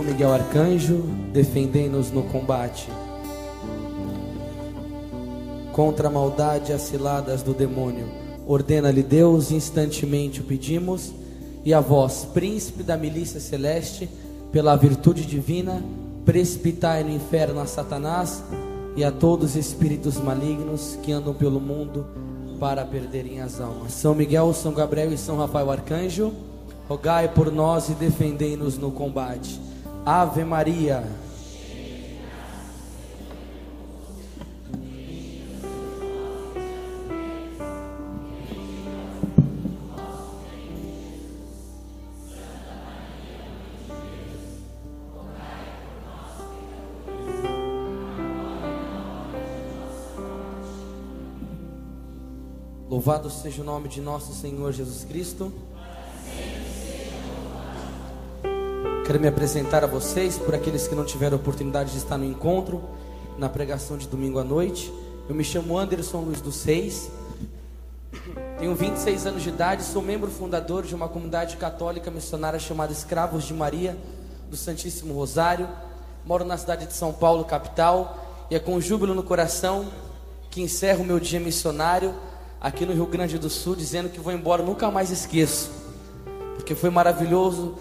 Miguel Arcanjo, defendei-nos no combate contra a maldade e as ciladas do demônio. Ordena-lhe Deus, instantemente o pedimos, e a vós, príncipe da milícia celeste, pela virtude divina, precipitai no inferno a Satanás e a todos os espíritos malignos que andam pelo mundo para perderem as almas. São Miguel, São Gabriel e São Rafael Arcanjo, rogai por nós e defendei-nos no combate. Ave Maria. Louvado seja o nome de nosso Senhor Jesus Cristo. Quero me apresentar a vocês, por aqueles que não tiveram oportunidade de estar no encontro, na pregação de domingo à noite. Eu me chamo Anderson Luiz dos Reis, tenho 26 anos de idade, sou membro fundador de uma comunidade católica missionária chamada Escravos de Maria, do Santíssimo Rosário. Moro na cidade de São Paulo, capital, e é com júbilo no coração que encerro o meu dia missionário aqui no Rio Grande do Sul, dizendo que vou embora, nunca mais esqueço, porque foi maravilhosos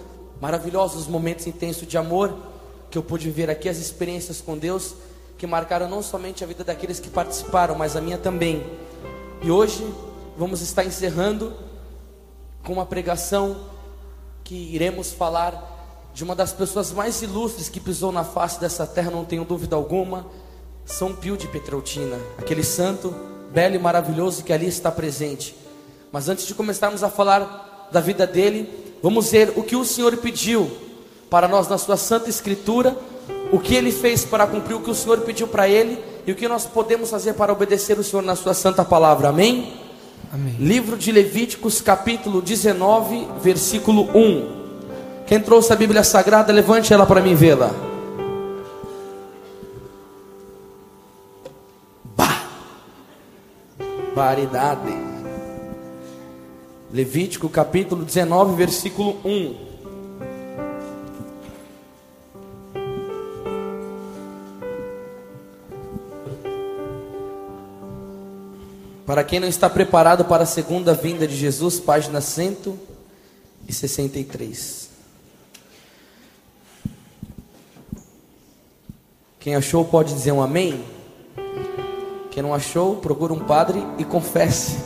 os momentos intensos de amor que eu pude ver aqui, as experiências com Deus que marcaram não somente a vida daqueles que participaram, mas a minha também. E hoje vamos estar encerrando com uma pregação que iremos falar de uma das pessoas mais ilustres que pisou na face dessa terra, não tenho dúvida alguma, São Pio de Pietrelcina, aquele santo belo e maravilhoso que ali está presente. Mas antes de começarmos a falar da vida dele, vamos ver o que o Senhor pediu para nós na sua Santa Escritura, o que ele fez para cumprir o que o Senhor pediu para ele, e o que nós podemos fazer para obedecer o Senhor na sua Santa Palavra. Amém? Amém. Livro de Levíticos, capítulo 19, versículo 1. Quem trouxe a Bíblia Sagrada, levante ela para mim vê-la. Baridade. Levítico capítulo 19, versículo 1. Para quem não está preparado para a segunda vinda de Jesus, página 163. Quem achou pode dizer um amém. Quem não achou, procura um padre e confesse.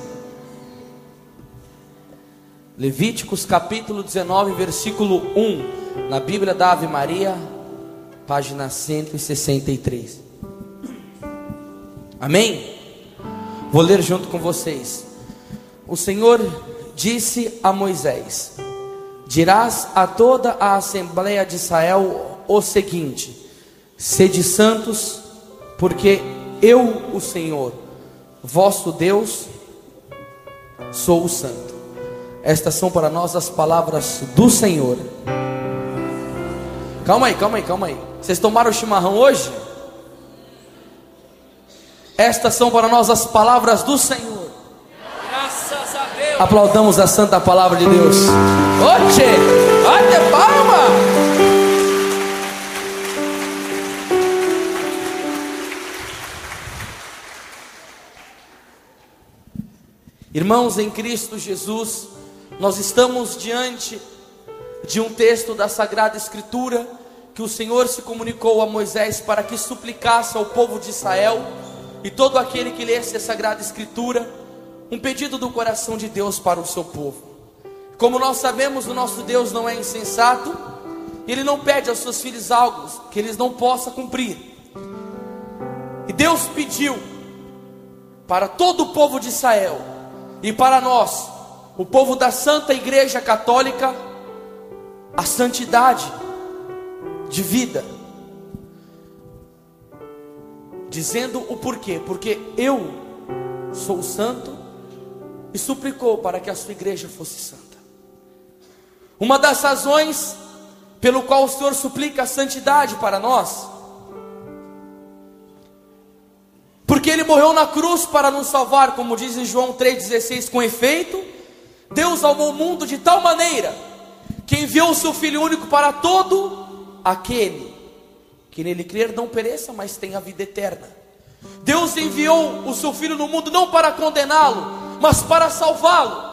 Levíticos capítulo 19, versículo 1, na Bíblia da Ave Maria, página 163. Amém? Vou ler junto com vocês. O Senhor disse a Moisés: dirás a toda a Assembleia de Israel o seguinte: sede santos, porque eu, o Senhor, vosso Deus, sou o santo. Estas são para nós as palavras do Senhor. Calma aí. Vocês tomaram chimarrão hoje? Estas são para nós as palavras do Senhor. Graças a Deus. Aplaudamos a santa palavra de Deus. Oxe, bate palma. Irmãos em Cristo Jesus, nós estamos diante de um texto da Sagrada Escritura que o Senhor se comunicou a Moisés para que suplicasse ao povo de Israel e todo aquele que lesse a Sagrada Escritura, um pedido do coração de Deus para o seu povo. Como nós sabemos, o nosso Deus não é insensato, Ele não pede aos seus filhos algo que eles não possam cumprir. E Deus pediu para todo o povo de Israel e para nós, o povo da Santa Igreja Católica, a santidade de vida, dizendo o porquê: porque eu sou santo, e suplicou para que a sua igreja fosse santa. Uma das razões pelo qual o Senhor suplica a santidade para nós, porque Ele morreu na cruz para nos salvar, como diz em João 3,16, com efeito, Deus amou o mundo de tal maneira, que enviou o seu Filho único para todo aquele que nele crer não pereça, mas tenha a vida eterna. Deus enviou o seu Filho no mundo não para condená-lo, mas para salvá-lo.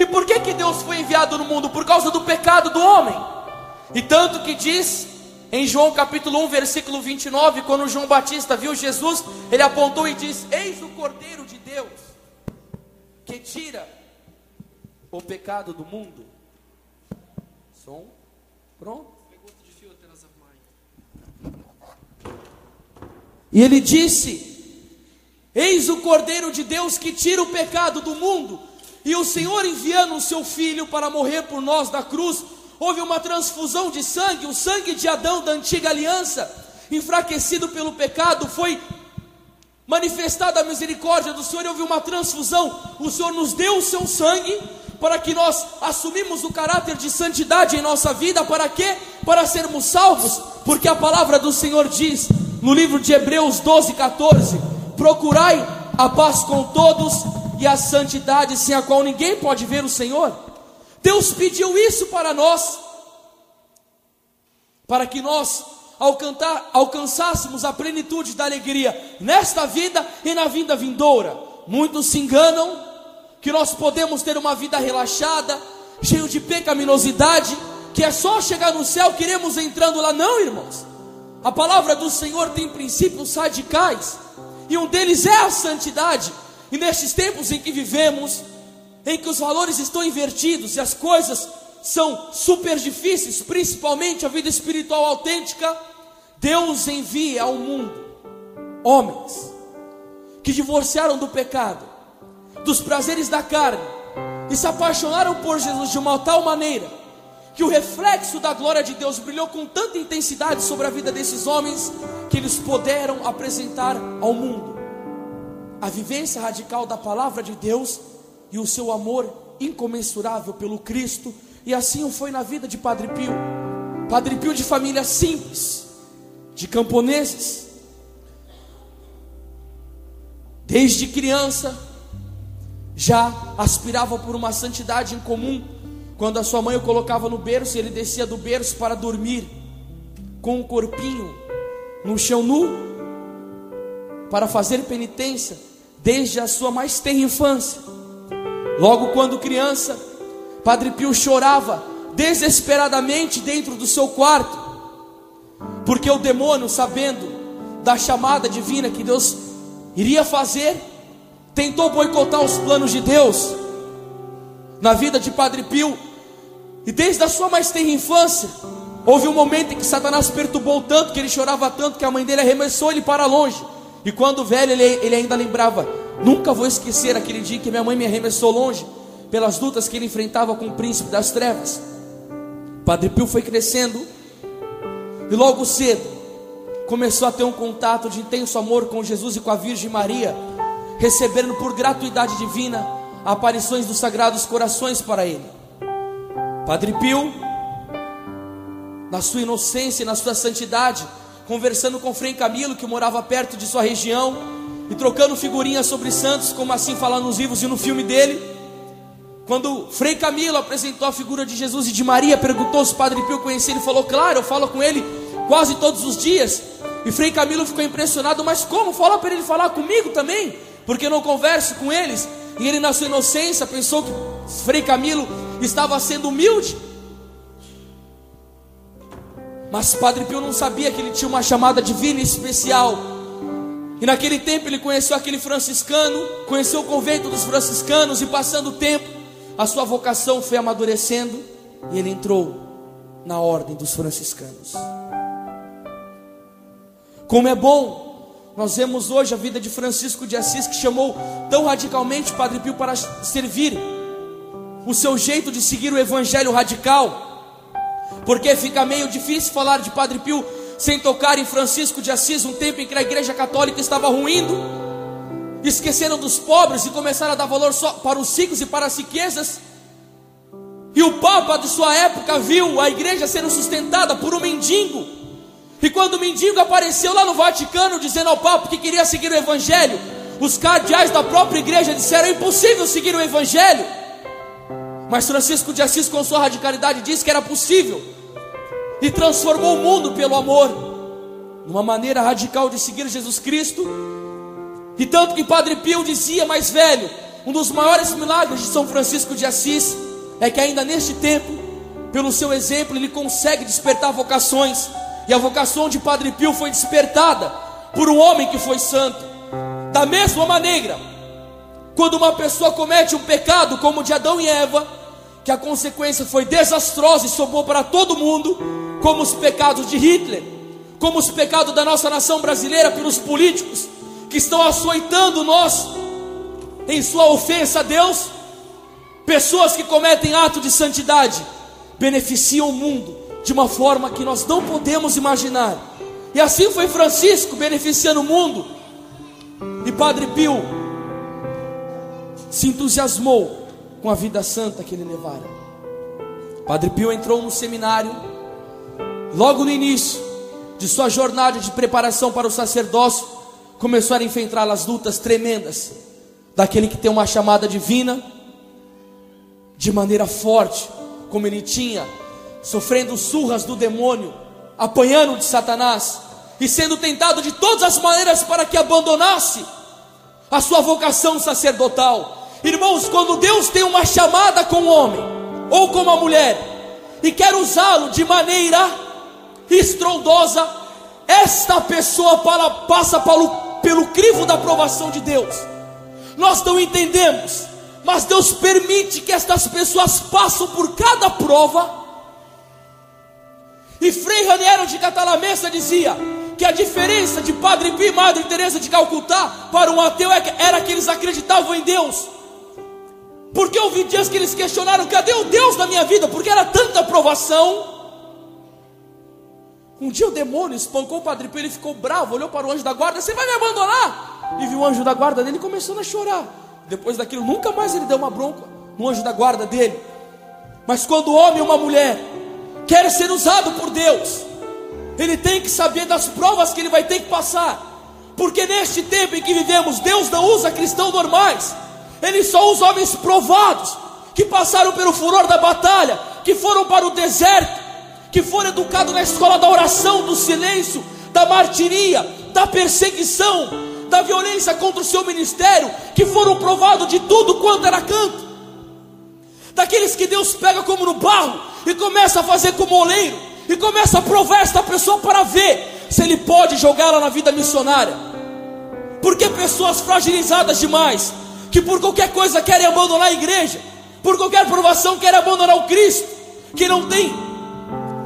E por que Deus foi enviado no mundo? Por causa do pecado do homem. E tanto que diz em João capítulo 1, versículo 29, quando João Batista viu Jesus, ele apontou e disse: eis o Cordeiro de Deus, que tira o pecado do mundo. Som, pronto. E ele disse: eis o Cordeiro de Deus que tira o pecado do mundo. E o Senhor, enviando o seu Filho para morrer por nós na cruz, houve uma transfusão de sangue. O sangue de Adão da antiga aliança, enfraquecido pelo pecado, foi manifestada a misericórdia do Senhor, e houve uma transfusão. O Senhor nos deu o seu sangue para que nós assumimos o caráter de santidade em nossa vida. Para quê? Para sermos salvos. Porque a palavra do Senhor diz no livro de Hebreus 12:14: procurai a paz com todos e a santidade, sem a qual ninguém pode ver o Senhor. Deus pediu isso para nós, para que nós alcançássemos a plenitude da alegria nesta vida e na vida vindoura. Muitos se enganam que nós podemos ter uma vida relaxada, cheio de pecaminosidade, que é só chegar no céu, queremos entrando lá. Não, irmãos. A palavra do Senhor tem princípios radicais, e um deles é a santidade. E nestes tempos em que vivemos, em que os valores estão invertidos e as coisas são super difíceis, principalmente a vida espiritual autêntica, Deus envia ao mundo homens que divorciaram do pecado, dos prazeres da carne, e se apaixonaram por Jesus de uma tal maneira que o reflexo da glória de Deus brilhou com tanta intensidade sobre a vida desses homens, que eles puderam apresentar ao mundo a vivência radical da palavra de Deus e o seu amor incomensurável pelo Cristo. E assim foi na vida de Padre Pio. Padre Pio, de família simples, de camponeses, desde criança já aspirava por uma santidade incomum. Quando a sua mãe o colocava no berço, ele descia do berço para dormir com o corpinho no chão nu, para fazer penitência desde a sua mais tenra infância. Logo quando criança, Padre Pio chorava desesperadamente dentro do seu quarto, porque o demônio, sabendo da chamada divina que Deus iria fazer, tentou boicotar os planos de Deus na vida de Padre Pio. E desde a sua mais tenra infância, houve um momento em que Satanás perturbou tanto, que ele chorava tanto, que a mãe dele arremessou ele para longe. E quando velho, ele ainda lembrava: nunca vou esquecer aquele dia que minha mãe me arremessou longe, pelas lutas que ele enfrentava com o príncipe das trevas. Padre Pio foi crescendo, e logo cedo começou a ter um contato de intenso amor com Jesus e com a Virgem Maria, recebendo por gratuidade divina aparições dos Sagrados Corações para ele. Padre Pio, na sua inocência e na sua santidade, conversando com Frei Camilo, que morava perto de sua região, e trocando figurinhas sobre santos, como assim fala nos livros e no filme dele. Quando Frei Camilo apresentou a figura de Jesus e de Maria, perguntou se Padre Pio conhecia. Ele falou: claro, eu falo com ele quase todos os dias. E Frei Camilo ficou impressionado: mas como? Fala para ele falar comigo também, porque eu não converso com eles. E ele, na sua inocência, pensou que Frei Camilo estava sendo humilde. Mas Padre Pio não sabia que ele tinha uma chamada divina e especial. E naquele tempo ele conheceu aquele franciscano, conheceu o convento dos franciscanos, e passando o tempo, a sua vocação foi amadurecendo, e ele entrou na ordem dos franciscanos. Como é bom, nós vemos hoje a vida de Francisco de Assis, que chamou tão radicalmente Padre Pio para servir, o seu jeito de seguir o evangelho radical. Porque fica meio difícil falar de Padre Pio sem tocar em Francisco de Assis, um tempo em que a igreja católica estava ruindo, esqueceram dos pobres e começaram a dar valor só para os ricos e para as riquezas. E o Papa de sua época viu a igreja sendo sustentada por um mendigo. E quando o mendigo apareceu lá no Vaticano dizendo ao Papa que queria seguir o evangelho, os cardeais da própria igreja disseram: é impossível seguir o evangelho. Mas Francisco de Assis, com sua radicalidade, disse que era possível. e transformou o mundo pelo amor, numa maneira radical de seguir Jesus Cristo. E tanto que Padre Pio dizia, mais velho, um dos maiores milagres de São Francisco de Assis é que ainda neste tempo, pelo seu exemplo, ele consegue despertar vocações. E a vocação de Padre Pio foi despertada por um homem que foi santo. Da mesma maneira, quando uma pessoa comete um pecado como o de Adão e Eva, que a consequência foi desastrosa e sobrou para todo mundo, como os pecados de Hitler, como os pecados da nossa nação brasileira pelos políticos que estão açoitando nós em sua ofensa a Deus, pessoas que cometem ato de santidade beneficiam o mundo de uma forma que nós não podemos imaginar. E assim foi Francisco beneficiando o mundo, e Padre Pio se entusiasmou com a vida santa que ele levara. Padre Pio entrou no seminário logo no início de sua jornada de preparação para o sacerdócio. Começaram a enfrentar as lutas tremendas daquele que tem uma chamada divina, de maneira forte, como ele tinha, sofrendo surras do demônio, apanhando de Satanás e sendo tentado de todas as maneiras para que abandonasse a sua vocação sacerdotal. Irmãos, quando Deus tem uma chamada com o homem ou com uma mulher e quer usá-lo de maneira estrondosa, esta pessoa passa pelo crivo da aprovação de Deus. Nós não entendemos, mas Deus permite que estas pessoas passem por cada prova. E Frei Raniero de Catalamessa dizia que a diferença de Padre Pio e Madre Teresa de Calcutá para um ateu era que eles acreditavam em Deus. Porque houve dias que eles questionaram: cadê o Deus na minha vida? Porque era tanta aprovação. Um dia o demônio espancou o Padre Pio, ele ficou bravo, olhou para o anjo da guarda: você vai me abandonar? E viu o anjo da guarda dele começando a chorar. Depois daquilo nunca mais ele deu uma bronca no anjo da guarda dele. Mas quando o homem ou uma mulher quer ser usado por Deus, ele tem que saber das provas que ele vai ter que passar. Porque neste tempo em que vivemos, Deus não usa cristãos normais, Ele só usa homens provados, que passaram pelo furor da batalha, que foram para o deserto, que foram educados na escola da oração, do silêncio, da martiria, da perseguição, da violência contra o seu ministério, que foram provados de tudo quanto era canto, daqueles que Deus pega como no barro e começa a fazer como oleiro, e começa a provar esta pessoa para ver se ele pode jogá-la na vida missionária. Porque pessoas fragilizadas demais, que por qualquer coisa querem abandonar a igreja, por qualquer provação querem abandonar o Cristo, que não tem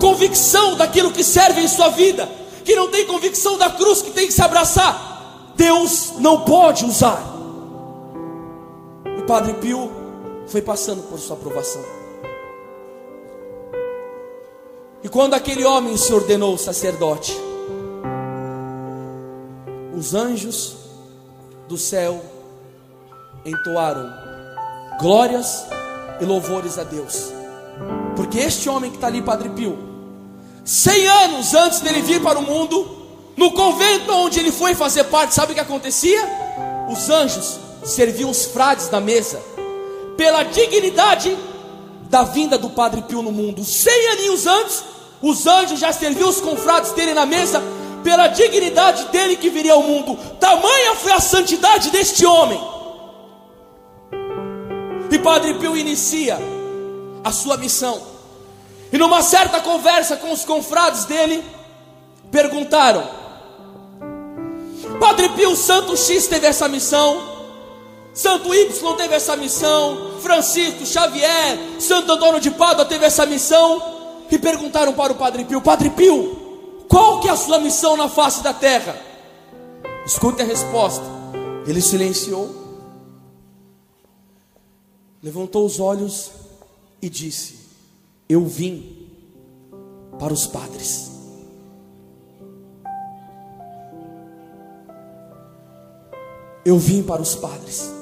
convicção daquilo que serve em sua vida, que não tem convicção da cruz que tem que se abraçar, Deus não pode usar. O Padre Pio foi passando por sua provação. E quando aquele homem se ordenou sacerdote, os anjos do céu entoaram glórias e louvores a Deus. Porque este homem que está ali, Padre Pio, 100 anos antes dele vir para o mundo, no convento onde ele foi fazer parte, sabe o que acontecia? Os anjos serviam os frades na mesa, pela dignidade da vinda do Padre Pio no mundo. 100 aninhos antes, os anjos já serviam os confrades dele na mesa, pela dignidade dele que viria ao mundo. Tamanha foi a santidade deste homem. E Padre Pio inicia a sua missão. E numa certa conversa com os confrades dele, perguntaram: Padre Pio, Santo X teve essa missão, Santo Y teve essa missão, Francisco Xavier, Santo Antônio de Pádua teve essa missão. E perguntaram para o Padre Pio: Padre Pio, qual que é a sua missão na face da terra? Escute a resposta. Ele silenciou, levantou os olhos e disse: eu vim para os padres. Eu vim para os padres.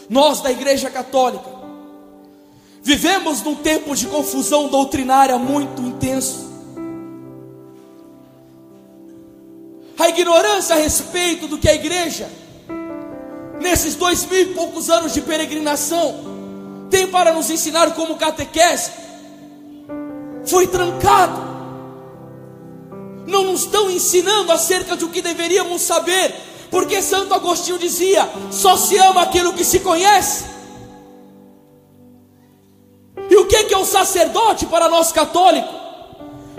Nós da Igreja Católica vivemos num tempo de confusão doutrinária muito intenso. A ignorância a respeito do que a igreja, nesses 2000 e poucos anos de peregrinação, tem para nos ensinar como catequese, foi trancado. Não nos estão ensinando acerca do que deveríamos saber, porque Santo Agostinho dizia: só se ama aquilo que se conhece. E o que é um sacerdote para nós católicos?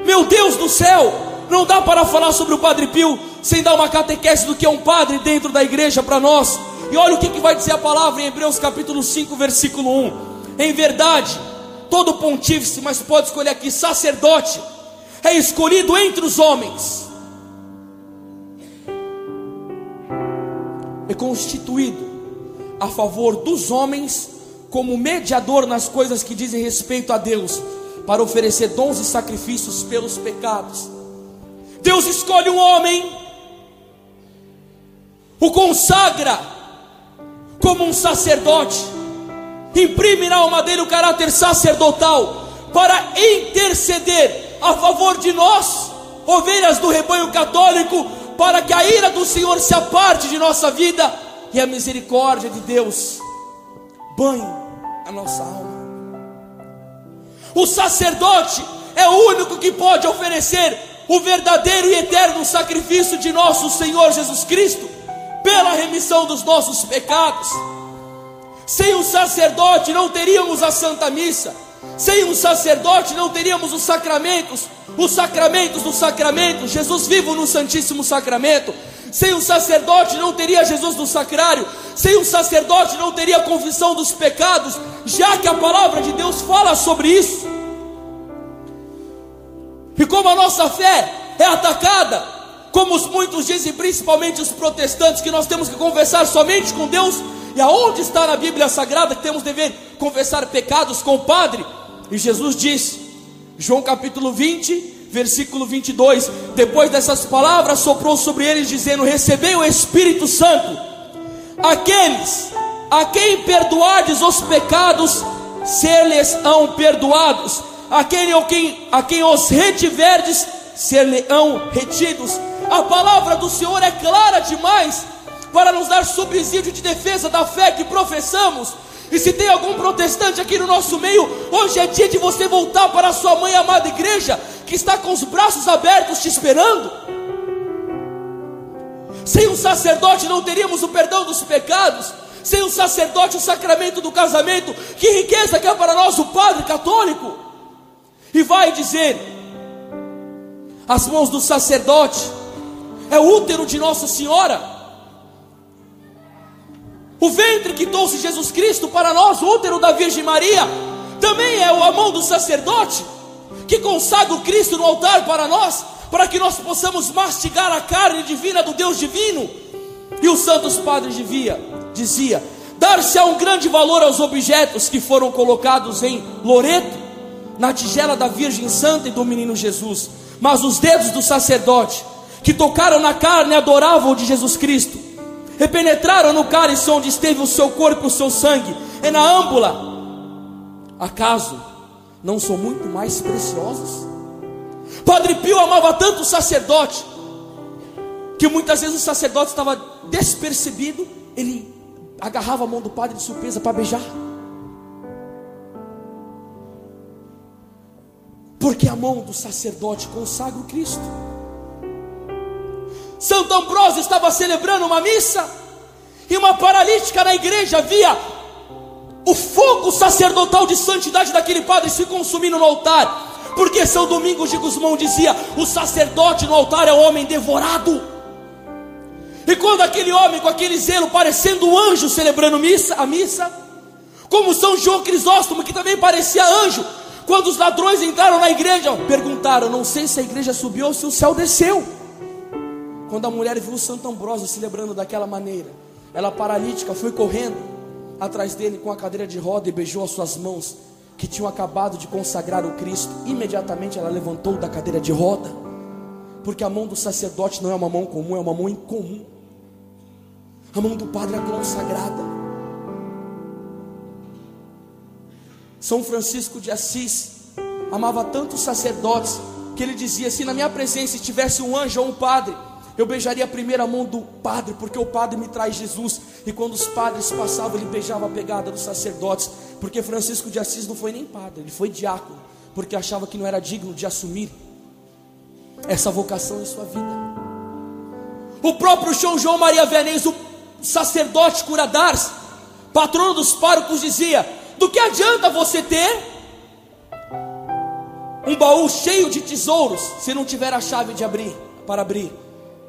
Meu Deus do céu, não dá para falar sobre o Padre Pio sem dar uma catequese do que é um padre dentro da igreja para nós. E olha o que vai dizer a palavra em Hebreus capítulo 5, versículo 1. Em verdade, todo pontífice, mas pode escolher aqui, sacerdote, é escolhido entre os homens, é constituído a favor dos homens como mediador nas coisas que dizem respeito a Deus, para oferecer dons e sacrifícios pelos pecados. Deus escolhe um homem, o consagra como um sacerdote, imprime na alma dele o caráter sacerdotal, para interceder a favor de nós, ovelhas do rebanho católico, para que a ira do Senhor se aparte de nossa vida e a misericórdia de Deus banhe a nossa alma. O sacerdote é o único que pode oferecer o verdadeiro e eterno sacrifício de nosso Senhor Jesus Cristo, pela remissão dos nossos pecados. Sem o sacerdote não teríamos a Santa Missa. Sem um sacerdote não teríamos os sacramentos dos sacramentos, Jesus vivo no Santíssimo Sacramento. Sem um sacerdote não teria Jesus no sacrário. Sem um sacerdote não teria a confissão dos pecados, já que a palavra de Deus fala sobre isso. E como a nossa fé é atacada, como muitos dizem, principalmente os protestantes, que nós temos que conversar somente com Deus, e aonde está na Bíblia Sagrada que temos dever confessar pecados com o Padre? E Jesus disse, João capítulo 20, versículo 22, depois dessas palavras soprou sobre eles, dizendo: recebei o Espírito Santo. Aqueles a quem perdoardes os pecados, ser-lhes-ão perdoados. A quem os retiverdes, ser-lhe-ão retidos. A palavra do Senhor é clara demais para nos dar subsídio de defesa da fé que professamos. E se tem algum protestante aqui no nosso meio, hoje é dia de você voltar para a sua mãe amada igreja, que está com os braços abertos te esperando. Sem um sacerdote não teríamos o perdão dos pecados. Sem um sacerdote o sacramento do casamento. Que riqueza que é para nós o Padre católico. E vai dizer: as mãos do sacerdote é o útero de Nossa Senhora. O ventre que trouxe Jesus Cristo para nós, o útero da Virgem Maria, também é a mão do sacerdote, que consagra o Cristo no altar para nós, para que nós possamos mastigar a carne divina do Deus divino. E os santos padres dizia: dar-se-á um grande valor aos objetos que foram colocados em Loreto, na tigela da Virgem Santa e do Menino Jesus. Mas os dedos do sacerdote, que tocaram na carne adorável de Jesus Cristo, e penetraram no cálice onde esteve o seu corpo e o seu sangue, e na âmbula, acaso não são muito mais preciosos? Padre Pio amava tanto o sacerdote, que muitas vezes o sacerdote estava despercebido, ele agarrava a mão do padre de surpresa para beijar, porque a mão do sacerdote consagra o Cristo. Santo Ambrósio estava celebrando uma missa, e uma paralítica na igreja via o fogo sacerdotal de santidade daquele padre se consumindo no altar, porque São Domingos de Gusmão dizia: o sacerdote no altar é o homem devorado. E quando aquele homem com aquele zelo, parecendo um anjo celebrando a missa, como São João Crisóstomo, que também parecia anjo, quando os ladrões entraram na igreja, perguntaram: não sei se a igreja subiu ou se o céu desceu. Quando a mulher viu o Santo Ambrósio celebrando daquela maneira, ela paralítica foi correndo atrás dele com a cadeira de roda e beijou as suas mãos, que tinham acabado de consagrar o Cristo. Imediatamente ela levantou da cadeira de roda, porque a mão do sacerdote não é uma mão comum, é uma mão incomum. A mão do Padre é consagrada. São Francisco de Assis amava tanto os sacerdotes, que ele dizia: se na minha presença tivesse um anjo ou um padre, eu beijaria a primeira mão do padre, porque o padre me traz Jesus. E quando os padres passavam, ele beijava a pegada dos sacerdotes, porque Francisco de Assis não foi nem padre, ele foi diácono. porque achava que não era digno de assumir essa vocação em sua vida. O próprio São João Maria Vianney, o sacerdote cura d'Ars, patrono dos párocos, dizia: do que adianta você ter um baú cheio de tesouros se não tiver a chave de abrir, para abrir?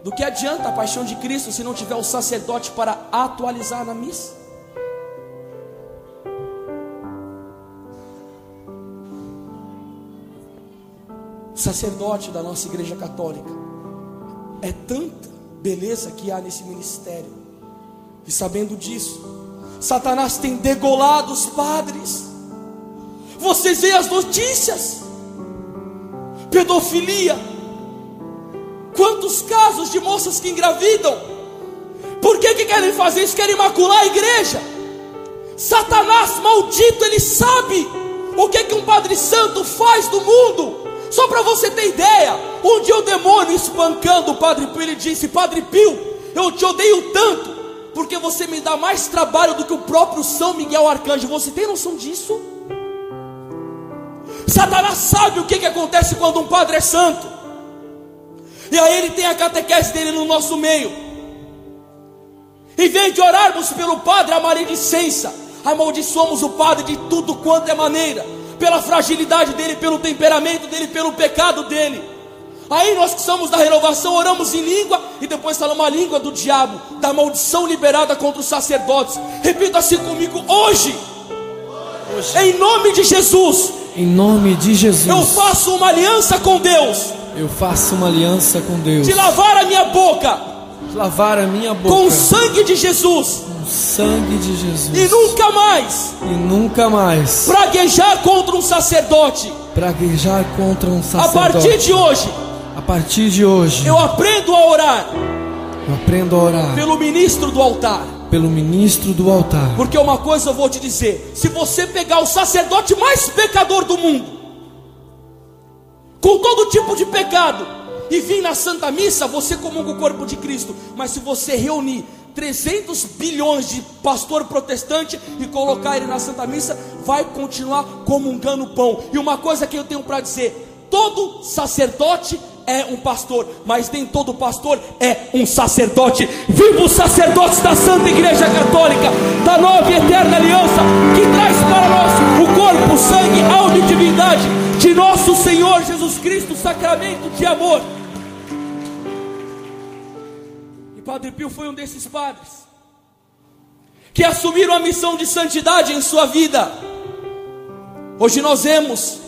Do que adianta a paixão de Cristo se não tiver o sacerdote para atualizar na missa? O sacerdote da nossa igreja católica, é tanta beleza que há nesse ministério, e sabendo disso, Satanás tem degolado os padres. Vocês veem as notícias: pedofilia, quantos casos de moças que engravidam. Por que querem fazer isso? Querem macular a igreja. Satanás maldito, ele sabe o que um padre santo faz do mundo. Só para você ter ideia, um dia o demônio espancando o Padre Pio, ele disse: Padre Pio, eu te odeio tanto, porque você me dá mais trabalho do que o próprio São Miguel Arcanjo. Você tem noção disso? Satanás sabe o que acontece quando um padre é santo. E aí ele tem a catequese dele no nosso meio. Em vez de orarmos pelo padre a maledicência, amaldiçoamos o padre de tudo quanto é maneira, pela fragilidade dele, pelo temperamento dele, pelo pecado dele. Aí nós que somos da renovação oramos em língua e depois falamos a língua do diabo, da maldição liberada contra os sacerdotes. Repita assim comigo: hoje, em nome de Jesus, em nome de Jesus, eu faço uma aliança com Deus. Eu faço uma aliança com Deus de lavar a minha boca, com o sangue de Jesus, sangue de Jesus, e nunca mais praguejar contra um sacerdote. A partir de hoje, eu aprendo a orar pelo ministro do altar. Porque uma coisa eu vou te dizer: se você pegar o sacerdote mais pecador do mundo, com todo tipo de pecado, e vir na Santa Missa, você comunga o corpo de Cristo. Mas se você reunir 300 bilhões de pastor protestante e colocar ele na Santa Missa, vai continuar comungando o pão. E uma coisa que eu tenho para dizer: todo sacerdote é um pastor, mas nem todo pastor é um sacerdote. Viva os sacerdotes da Santa Igreja Católica, da nova e eterna aliança, que traz para nós o corpo, o sangue, a alma e divindade de nosso Senhor Jesus Cristo, sacramento de amor. E Padre Pio foi um desses padres que assumiram a missão de santidade em sua vida. Hoje nós vemos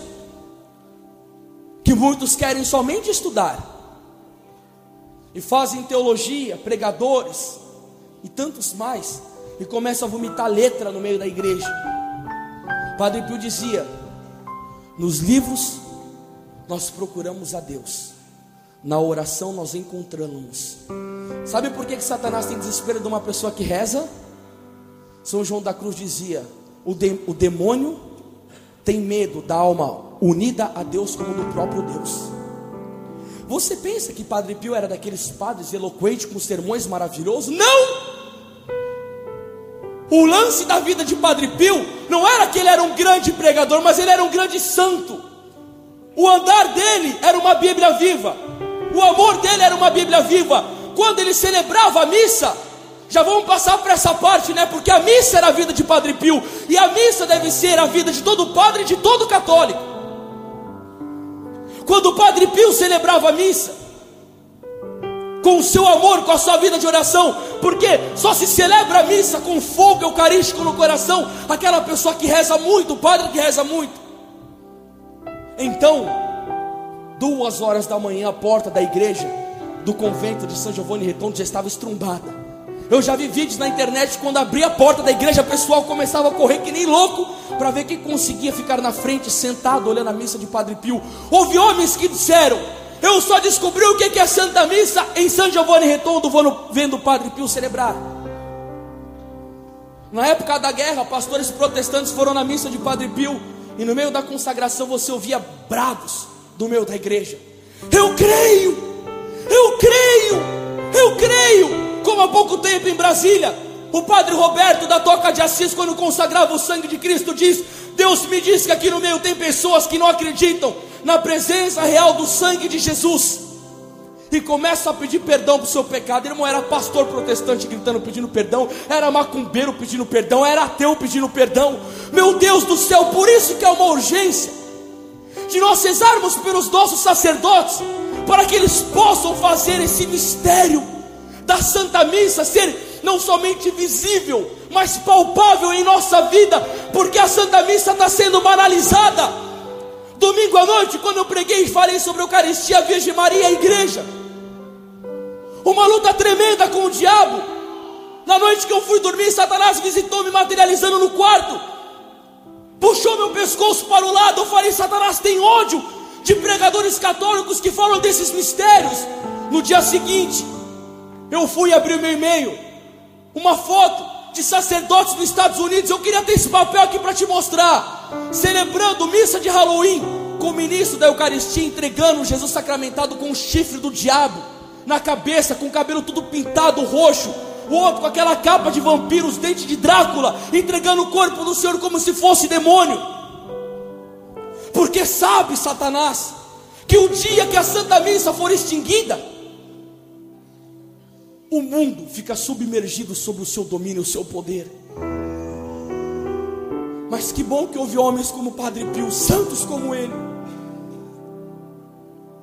que muitos querem somente estudar e fazem teologia, pregadores e tantos mais, e começam a vomitar letra no meio da igreja. Padre Pio dizia: nos livros nós procuramos a Deus, na oração nós encontramos. Sabe por que Satanás tem desespero de uma pessoa que reza? São João da Cruz dizia: o demônio tem medo da alma unida a Deus como do próprio Deus. Você pensa que Padre Pio era daqueles padres eloquentes com sermões maravilhosos? Não! O lance da vida de Padre Pio não era que ele era um grande pregador, mas ele era um grande santo. O andar dele era uma Bíblia viva, o amor dele era uma Bíblia viva. Quando ele celebrava a missa, já vamos passar por essa parte, né? Porque a missa era a vida de Padre Pio, e a missa deve ser a vida de todo padre e de todo católico. Quando o Padre Pio celebrava a missa, com o seu amor, com a sua vida de oração, porque só se celebra a missa com fogo eucarístico no coração aquela pessoa que reza muito, o padre que reza muito. Então, 2 horas da manhã, a porta da igreja do convento de São Giovanni Redondo já estava estrumbada. Eu já vi vídeos na internet, quando abria a porta da igreja, o pessoal começava a correr que nem louco, para ver quem conseguia ficar na frente, sentado, olhando a missa de Padre Pio. Houve homens que disseram: eu só descobri o que é Santa Missa em São Giovanni Redondo, vendo o Padre Pio celebrar. Na época da guerra, pastores protestantes foram na missa de Padre Pio, e no meio da consagração você ouvia brados do meio da igreja: eu creio, eu creio, eu creio. Como há pouco tempo em Brasília, o Padre Roberto da Toca de Assis, quando consagrava o sangue de Cristo, diz: Deus me diz que aqui no meio tem pessoas que não acreditam na presença real do sangue de Jesus, e começa a pedir perdão para o seu pecado. Irmão, era pastor protestante gritando, pedindo perdão, era macumbeiro pedindo perdão, era ateu pedindo perdão. Meu Deus do céu, por isso que é uma urgência de nós rezarmos pelos nossos sacerdotes, para que eles possam fazer esse mistério da Santa Missa ser não somente visível, mas palpável em nossa vida, porque a Santa Missa está sendo banalizada. Domingo à noite, quando eu preguei e falei sobre a Eucaristia, a Virgem Maria e a igreja, uma luta tremenda com o diabo. Na noite que eu fui dormir, Satanás visitou, me materializando no quarto, puxou meu pescoço para o lado. Eu falei: Satanás tem ódio de pregadores católicos que falam desses mistérios. No dia seguinte, eu fui abrir o meu e-mail, uma foto de sacerdotes dos Estados Unidos. Eu queria ter esse papel aqui para te mostrar, celebrando missa de Halloween, com o ministro da Eucaristia entregando Jesus sacramentado com o chifre do diabo na cabeça, com o cabelo tudo pintado roxo, o outro com aquela capa de vampiro, os dentes de Drácula, entregando o corpo do Senhor como se fosse demônio. Porque sabe Satanás que o dia que a Santa Missa for extinguida, o mundo fica submergido sob o seu domínio, o seu poder. Mas que bom que houve homens como o Padre Pio, santos como ele.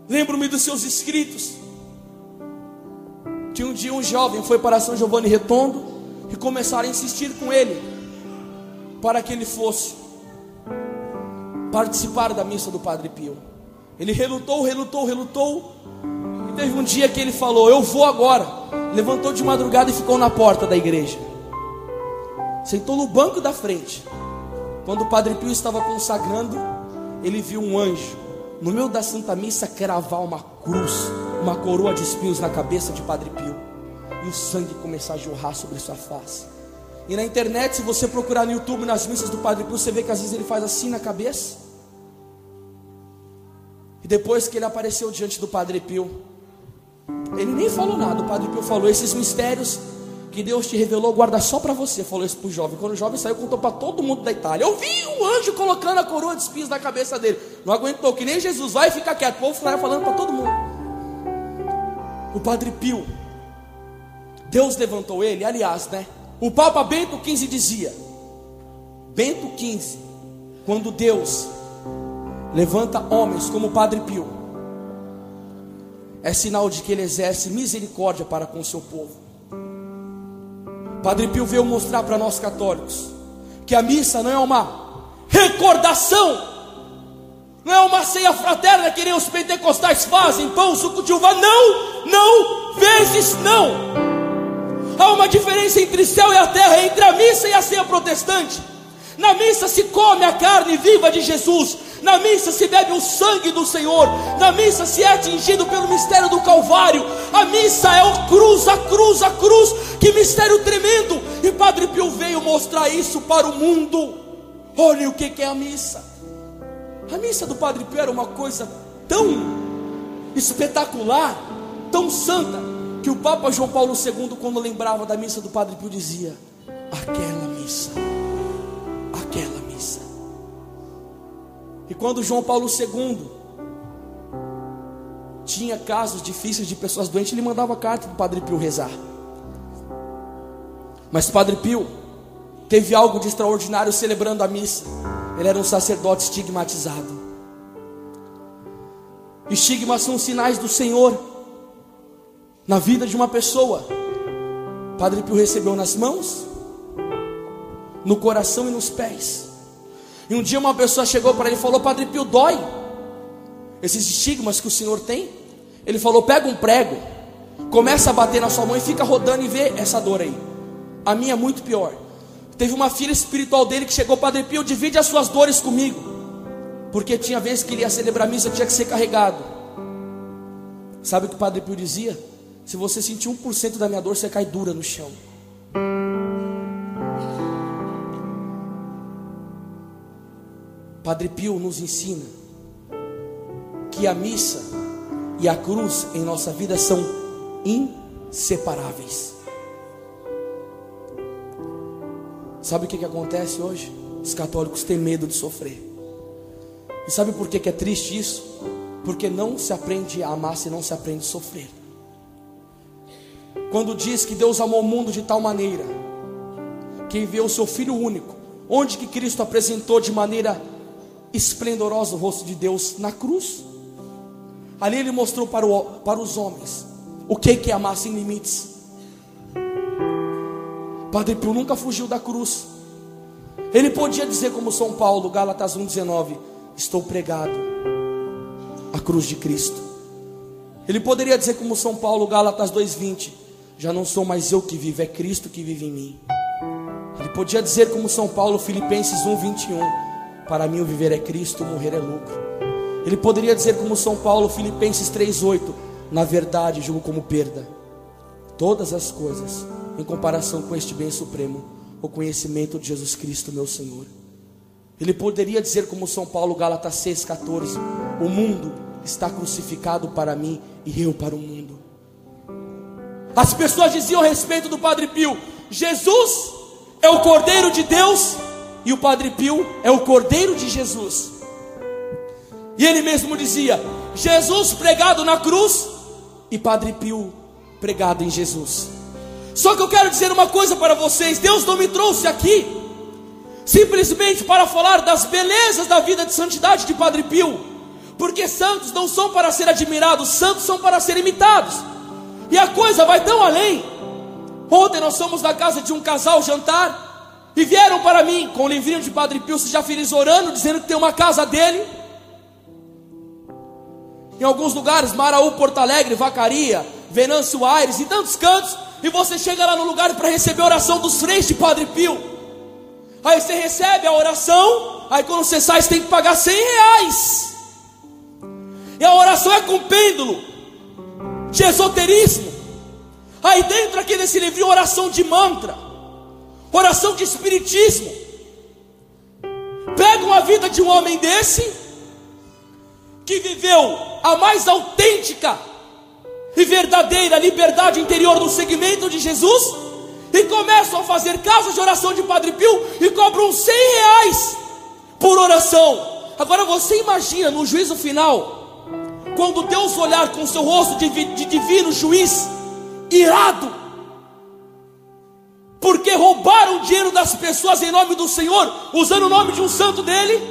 Lembro-me dos seus escritos. Que um dia um jovem foi para São Giovanni Retondo e começaram a insistir com ele para que ele fosse participar da missa do Padre Pio. Ele relutou. E teve um dia que ele falou: eu vou agora. Levantou de madrugada e ficou na porta da igreja, sentou no banco da frente. Quando o Padre Pio estava consagrando, ele viu um anjo no meio da Santa Missa cravar uma cruz, uma coroa de espinhos na cabeça de Padre Pio, e o sangue começar a jorrar sobre sua face. E na internet, se você procurar no YouTube, nas missas do Padre Pio, você vê que às vezes ele faz assim na cabeça. E depois que ele apareceu diante do Padre Pio, ele nem falou nada. O Padre Pio falou: esses mistérios que Deus te revelou, guarda só para você. Falou isso para o jovem. Quando o jovem saiu, contou para todo mundo da Itália. Eu vi um anjo colocando a coroa de espinhos na cabeça dele. Não aguentou, que nem Jesus. Vai ficar quieto. O povo ficava falando para todo mundo. O Padre Pio, Deus levantou ele. Aliás, o Papa Bento XV dizia: Bento XV, quando Deus levanta homens como o Padre Pio, é sinal de que ele exerce misericórdia para com o seu povo. Padre Pio veio mostrar para nós católicos que a missa não é uma recordação, não é uma ceia fraterna que nem os pentecostais fazem, pão, suco de uva. Não, vezes não. Há uma diferença entre céu e a terra, entre a missa e a ceia protestante. Na missa se come a carne viva de Jesus, na missa se bebe o sangue do Senhor, na missa se é atingido pelo mistério do Calvário. A missa é a cruz, que mistério tremendo. E Padre Pio veio mostrar isso para o mundo. Olhem o que é a missa. A missa do Padre Pio era uma coisa tão espetacular, tão santa, que o Papa João Paulo II, quando lembrava da missa do Padre Pio, dizia: aquela missa. E quando João Paulo II tinha casos difíceis de pessoas doentes, ele mandava carta para o Padre Pio rezar. Mas Padre Pio teve algo de extraordinário celebrando a missa. Ele era um sacerdote estigmatizado. Estigmas são sinais do Senhor na vida de uma pessoa. Padre Pio recebeu nas mãos, no coração e nos pés. E um dia uma pessoa chegou para ele e falou: Padre Pio, dói esses estigmas que o senhor tem? Ele falou: pega um prego, começa a bater na sua mão e fica rodando e vê essa dor aí. A minha é muito pior. Teve uma filha espiritual dele que chegou: Padre Pio, divide as suas dores comigo. Porque tinha vezes que ele ia celebrar a missa, tinha que ser carregado. Sabe o que o Padre Pio dizia? Se você sentir 1% da minha dor, você cai dura no chão. Padre Pio nos ensina que a missa e a cruz em nossa vida são inseparáveis. Sabe o que acontece hoje? Os católicos têm medo de sofrer. E sabe por que é triste isso? Porque não se aprende a amar se não se aprende a sofrer. Quando diz que Deus amou o mundo de tal maneira que enviou o seu Filho único, onde que Cristo apresentou de maneira esplendorosa o rosto de Deus? Na cruz. Ali Ele mostrou para os homens o que é amar sem limites. Padre Pio nunca fugiu da cruz. Ele podia dizer como São Paulo, Gálatas 1,19: estou pregado à cruz de Cristo. Ele poderia dizer como São Paulo, Gálatas 2,20: já não sou mais eu que vivo, é Cristo que vive em mim. Ele podia dizer como São Paulo, Filipenses 1,21: para mim o viver é Cristo, o morrer é lucro. Ele poderia dizer como São Paulo, Filipenses 3,8: na verdade julgo como perda todas as coisas em comparação com este bem supremo, o conhecimento de Jesus Cristo meu Senhor. Ele poderia dizer como São Paulo, Gálatas 6,14: o mundo está crucificado para mim e eu para o mundo. As pessoas diziam a respeito do Padre Pio: Jesus é o Cordeiro de Deus e o Padre Pio é o Cordeiro de Jesus. E ele mesmo dizia: Jesus pregado na cruz e Padre Pio pregado em Jesus. Só que eu quero dizer uma coisa para vocês: Deus não me trouxe aqui simplesmente para falar das belezas da vida de santidade de Padre Pio, porque santos não são para ser admirados, santos são para ser imitados. E a coisa vai tão além. Ontem nós fomos na casa de um casal jantar e vieram para mim com o livrinho de Padre Pio, seja feliz, orando, dizendo que tem uma casa dele em alguns lugares, Maraú, Porto Alegre, Vacaria, Venâncio Aires e tantos cantos. E você chega lá no lugar para receber a oração dos freis de Padre Pio. Aí você recebe a oração, aí quando você sai você tem que pagar R$100. E a oração é com pêndulo de esoterismo. Aí dentro aqui desse livrinho, oração de mantra, oração de espiritismo. Pegam a vida de um homem desse, que viveu a mais autêntica e verdadeira liberdade interior no segmento de Jesus, e começam a fazer casas de oração de Padre Pio e cobram R$100 por oração. Agora você imagina no juízo final, quando Deus olhar com seu rosto de divino juiz, irado, porque roubaram o dinheiro das pessoas em nome do Senhor, usando o nome de um santo dele,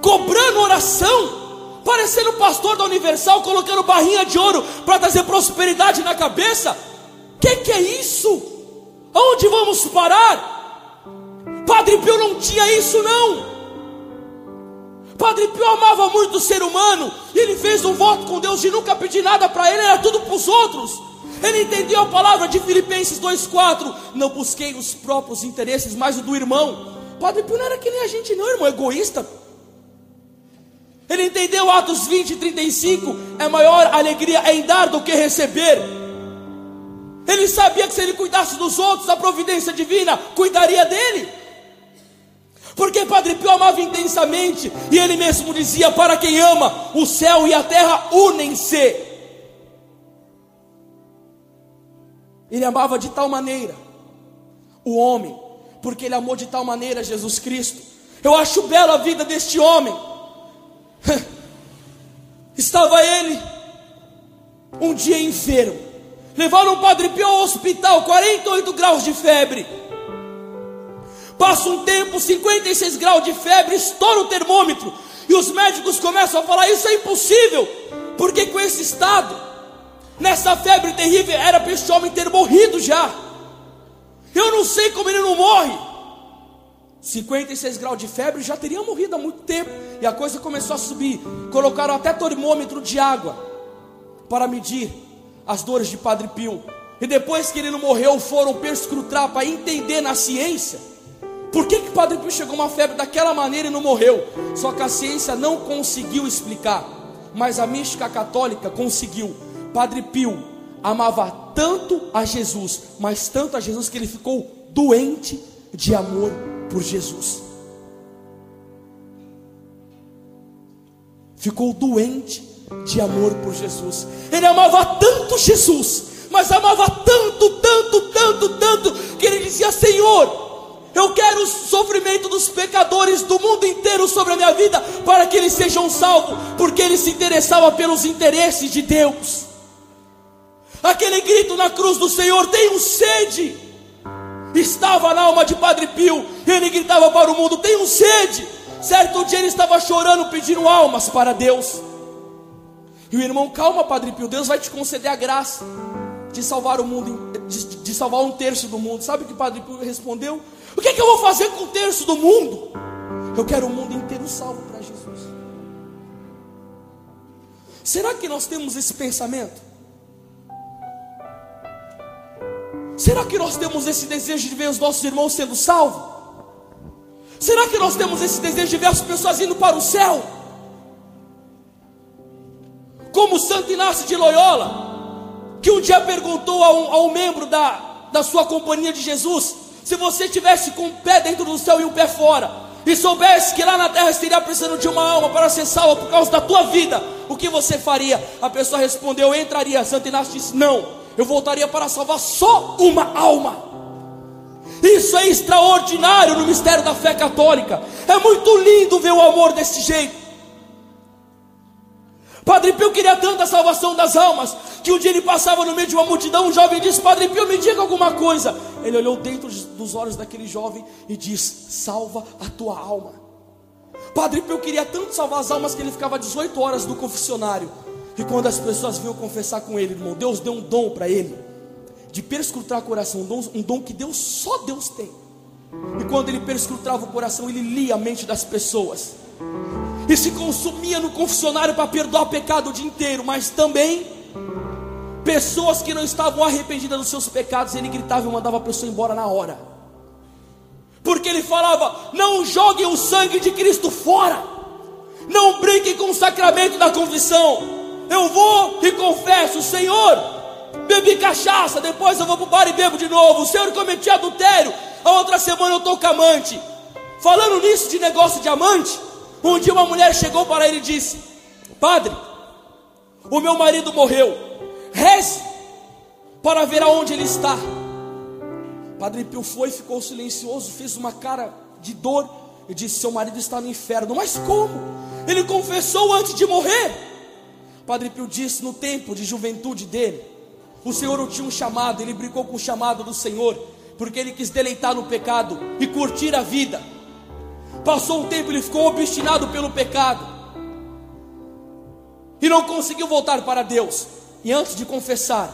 cobrando oração, parecendo pastor da Universal, colocando barrinha de ouro para trazer prosperidade na cabeça. Que é isso? Aonde vamos parar? Padre Pio não tinha isso não. Padre Pio amava muito o ser humano, e ele fez um voto com Deus de nunca pedir nada para ele, era tudo para os outros. Ele entendeu a palavra de Filipenses 2,4: não busquei os próprios interesses, mas o do irmão. Padre Pio não era que nem a gente não, irmão, egoísta. Ele entendeu Atos 20:35, é maior alegria em dar do que receber. Ele sabia que se ele cuidasse dos outros, a providência divina cuidaria dele. Porque Padre Pio amava intensamente, e ele mesmo dizia: para quem ama, o céu e a terra unem-se. Ele amava de tal maneira o homem, porque ele amou de tal maneira Jesus Cristo. Eu acho bela a vida deste homem. Estava ele um dia enfermo, levaram o Padre Pio ao hospital, 48 graus de febre. Passa um tempo, 56 graus de febre, estoura o termômetro, e os médicos começam a falar: isso é impossível, porque com esse estado, nessa febre terrível, era para esse homem ter morrido já. Eu não sei como ele não morre. 56 graus de febre, já teria morrido há muito tempo. E a coisa começou a subir. Colocaram até termômetro de água para medir as dores de Padre Pio. E depois que ele não morreu, foram perscrutar para entender na ciência por que Padre Pio chegou a uma febre daquela maneira e não morreu. Só que a ciência não conseguiu explicar, mas a mística católica conseguiu. Padre Pio amava tanto a Jesus, mas tanto a Jesus, que ele ficou doente de amor por Jesus. Ficou doente de amor por Jesus. Ele amava tanto Jesus, mas amava tanto, que ele dizia: Senhor, eu quero o sofrimento dos pecadores do mundo inteiro sobre a minha vida, para que eles sejam salvos, porque ele se interessava pelos interesses de Deus. Aquele grito na cruz do Senhor: tenho sede, estava na alma de Padre Pio. Ele gritava para o mundo: tenho sede. Certo dia ele estava chorando, pedindo almas para Deus. E o irmão: calma, Padre Pio, Deus vai te conceder a graça de salvar o mundo, de salvar 1/3 do mundo. Sabe o que Padre Pio respondeu? O que é que eu vou fazer com 1/3 do mundo? Eu quero o mundo inteiro salvo para Jesus. Será que nós temos esse pensamento? Será que nós temos esse desejo de ver os nossos irmãos sendo salvos? Será que nós temos esse desejo de ver as pessoas indo para o céu? Como Santo Inácio de Loyola, que um dia perguntou a um membro da sua companhia de Jesus: se você tivesse com um pé dentro do céu e um pé fora, e soubesse que lá na terra estaria precisando de uma alma para ser salva por causa da tua vida, o que você faria? A pessoa respondeu: eu entraria. Santo Inácio disse: não, eu voltaria para salvar só uma alma. Isso é extraordinário no mistério da fé católica. É muito lindo ver o amor desse jeito. Padre Pio queria tanto a salvação das almas, que um dia ele passava no meio de uma multidão. Um jovem disse: Padre Pio, me diga alguma coisa. Ele olhou dentro dos olhos daquele jovem e disse: salva a tua alma. Padre Pio queria tanto salvar as almas que ele ficava 18 horas no confessionário. E quando as pessoas vinham confessar com ele, irmão, Deus deu um dom para ele de perscrutar o coração, um dom que só Deus tem. E quando ele perscrutava o coração, ele lia a mente das pessoas e se consumia no confessionário para perdoar o pecado o dia inteiro. Mas também pessoas que não estavam arrependidas dos seus pecados, ele gritava e mandava a pessoa embora na hora, porque ele falava: não joguem o sangue de Cristo fora, não brinquem com o sacramento da confissão. Eu vou e confesso: Senhor, bebi cachaça, depois eu vou para o bar e bebo de novo. Senhor, cometi adultério, a outra semana eu estou com amante. Falando nisso de negócio de amante, um dia uma mulher chegou para ele e disse: Padre, o meu marido morreu, reze para ver aonde ele está. Padre Pio foi, ficou silencioso, fez uma cara de dor e disse: seu marido está no inferno. Mas como? Ele confessou antes de morrer. Padre Pio disse: no tempo de juventude dele, o Senhor o tinha um chamado. Ele brincou com o chamado do Senhor, porque ele quis deleitar no pecado e curtir a vida. Passou um tempo, ele ficou obstinado pelo pecado e não conseguiu voltar para Deus. E antes de confessar,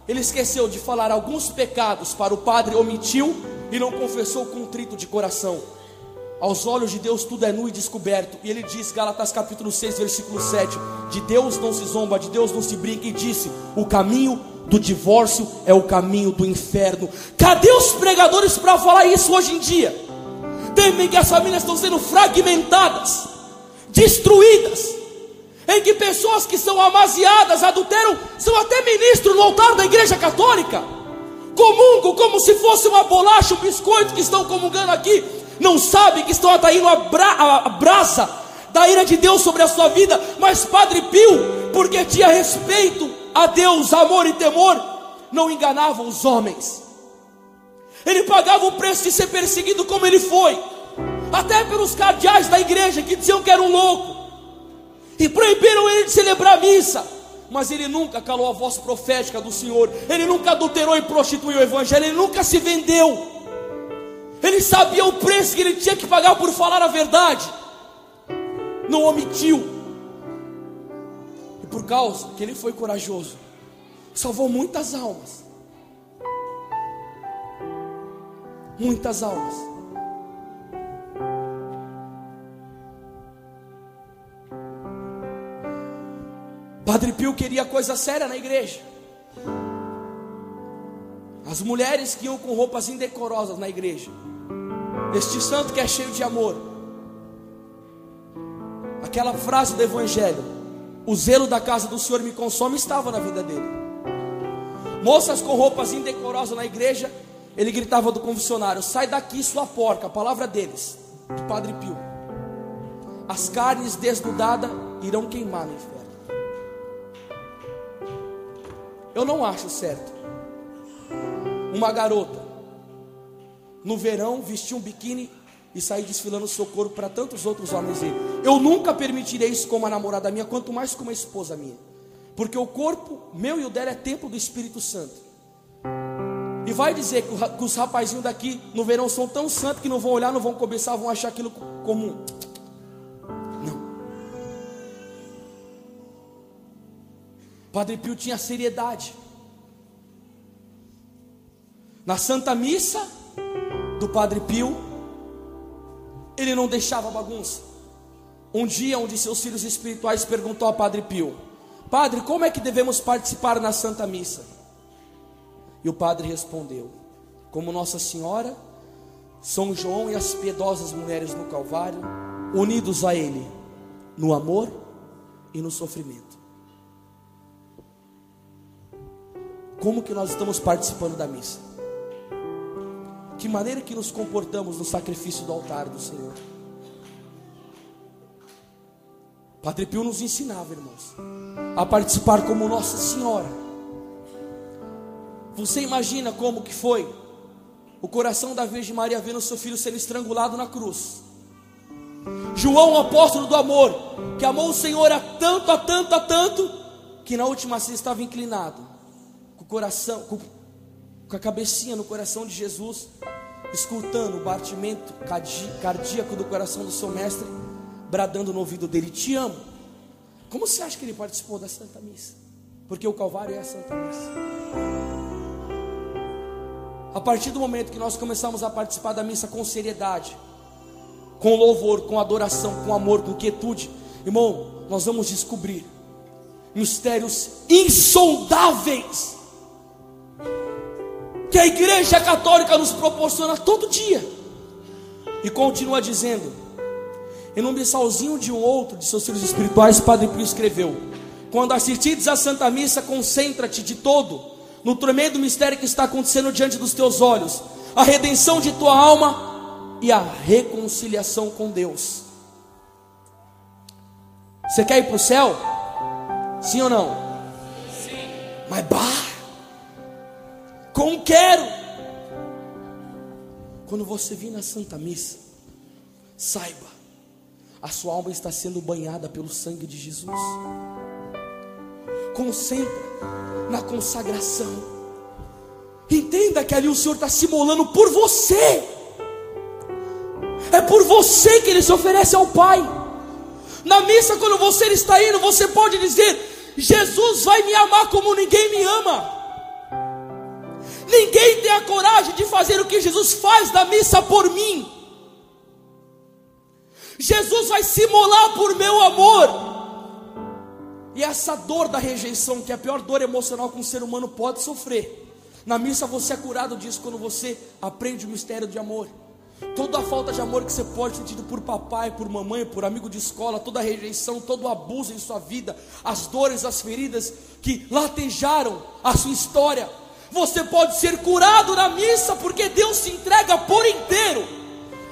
ele esqueceu de falar alguns pecados para o padre, omitiu e não confessou contrito de coração. Aos olhos de Deus tudo é nu e descoberto. E ele diz, Gálatas capítulo 6, versículo 7: de Deus não se zomba, de Deus não se brinca. E disse: o caminho do divórcio é o caminho do inferno. Cadê os pregadores para falar isso hoje em dia? Temem que as famílias estão sendo fragmentadas, destruídas, em que pessoas que são amaziadas, adulteram, são até ministros no altar da igreja católica, comungam como se fosse uma bolacha, um biscoito que estão comungando aqui. Não sabem que estão atraindo a brasa da ira de Deus sobre a sua vida. Mas Padre Pio, porque tinha respeito a Deus, amor e temor, não enganava os homens. Ele pagava o preço de ser perseguido como ele foi, até pelos cardeais da igreja, que diziam que era um louco e proibiram ele de celebrar a missa. Mas ele nunca calou a voz profética do Senhor. Ele nunca adulterou e prostituiu o evangelho. Ele nunca se vendeu. Ele sabia o preço que ele tinha que pagar por falar a verdade. Não omitiu. E por causa que ele foi corajoso, salvou muitas almas. Muitas almas. Padre Pio queria coisa séria na igreja. As mulheres que iam com roupas indecorosas na igreja. Este santo que é cheio de amor. Aquela frase do evangelho: o zelo da casa do Senhor me consome, estava na vida dele. Moças com roupas indecorosas na igreja, ele gritava do confessionário: sai daqui, sua porca. A palavra deles, de Padre Pio: as carnes desnudadas irão queimar no inferno. Eu não acho certo uma garota no verão, vestir um biquíni e sair desfilando o seu corpo para tantos outros homens verem. Eu nunca permitirei isso com uma namorada minha, quanto mais com uma esposa minha. Porque o corpo meu e o dela é templo do Espírito Santo. E vai dizer que os rapazinhos daqui no verão são tão santos que não vão olhar, não vão cobiçar, vão achar aquilo comum. Não. Padre Pio tinha seriedade. Na Santa Missa do Padre Pio, ele não deixava bagunça. Um dia, um de seus filhos espirituais perguntou a Padre Pio: Padre, como é que devemos participar na Santa Missa? E o padre respondeu: como Nossa Senhora, São João e as piedosas mulheres no Calvário, unidos a Ele no amor e no sofrimento. Como que nós estamos participando da missa? Que maneira que nos comportamos no sacrifício do altar do Senhor? Padre Pio nos ensinava, irmãos, a participar como Nossa Senhora. Você imagina como que foi o coração da Virgem Maria vendo seu filho sendo estrangulado na cruz? João, o apóstolo do amor, que amou o Senhor a tanto, que na última ceia estava inclinado, com o coração, com a cabecinha no coração de Jesus, escutando o batimento cardíaco do coração do seu mestre, bradando no ouvido dele: te amo. Como você acha que ele participou da Santa Missa? Porque o Calvário é a Santa Missa. A partir do momento que nós começamos a participar da missa com seriedade, com louvor, com adoração, com amor, com quietude, irmão, nós vamos descobrir mistérios insondáveis que a Igreja Católica nos proporciona todo dia. E continua dizendo: em um missalzinho de um outro de seus filhos espirituais, Padre Pio escreveu: quando assistires à Santa Missa, concentra-te de todo no tremendo mistério que está acontecendo diante dos teus olhos, a redenção de tua alma e a reconciliação com Deus. Você quer ir para o céu? Sim ou não? Sim. Mas como quero. Quando você vir na Santa Missa, saiba, a sua alma está sendo banhada pelo sangue de Jesus. Concentra na consagração. Entenda que ali o Senhor está se imolando por você. É por você que Ele se oferece ao Pai. Na missa, quando você está indo, você pode dizer: Jesus vai me amar como ninguém me ama. Ninguém tem a coragem de fazer o que Jesus faz na missa por mim. Jesus vai se imolar por meu amor. E essa dor da rejeição, que é a pior dor emocional que um ser humano pode sofrer, na missa você é curado disso quando você aprende o mistério de amor. Toda a falta de amor que você pode sentir por papai, por mamãe, por amigo de escola, toda a rejeição, todo o abuso em sua vida, as dores, as feridas que latejaram a sua história, você pode ser curado na missa, porque Deus se entrega por inteiro.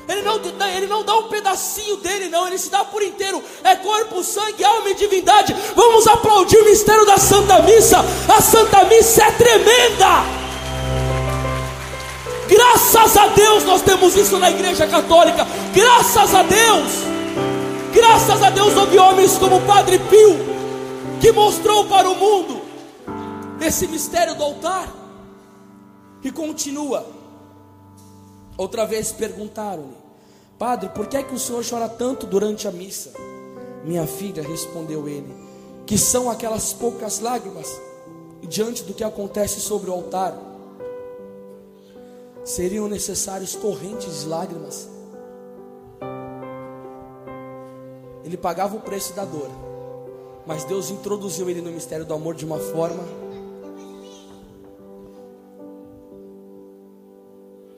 Ele não dá um pedacinho dele, não. Ele se dá por inteiro. É corpo, sangue, alma e divindade. Vamos aplaudir o mistério da Santa Missa. A Santa Missa é tremenda. Graças a Deus nós temos isso na Igreja Católica. Graças a Deus. Graças a Deus houve homens como o Padre Pio, que mostrou para o mundo esse mistério do altar. E continua. Outra vez perguntaram-lhe: Padre, por que é que o senhor chora tanto durante a missa? Minha filha, respondeu ele, que são aquelas poucas lágrimas diante do que acontece sobre o altar. Seriam necessários torrentes de lágrimas. Ele pagava o preço da dor, mas Deus introduziu ele no mistério do amor de uma forma.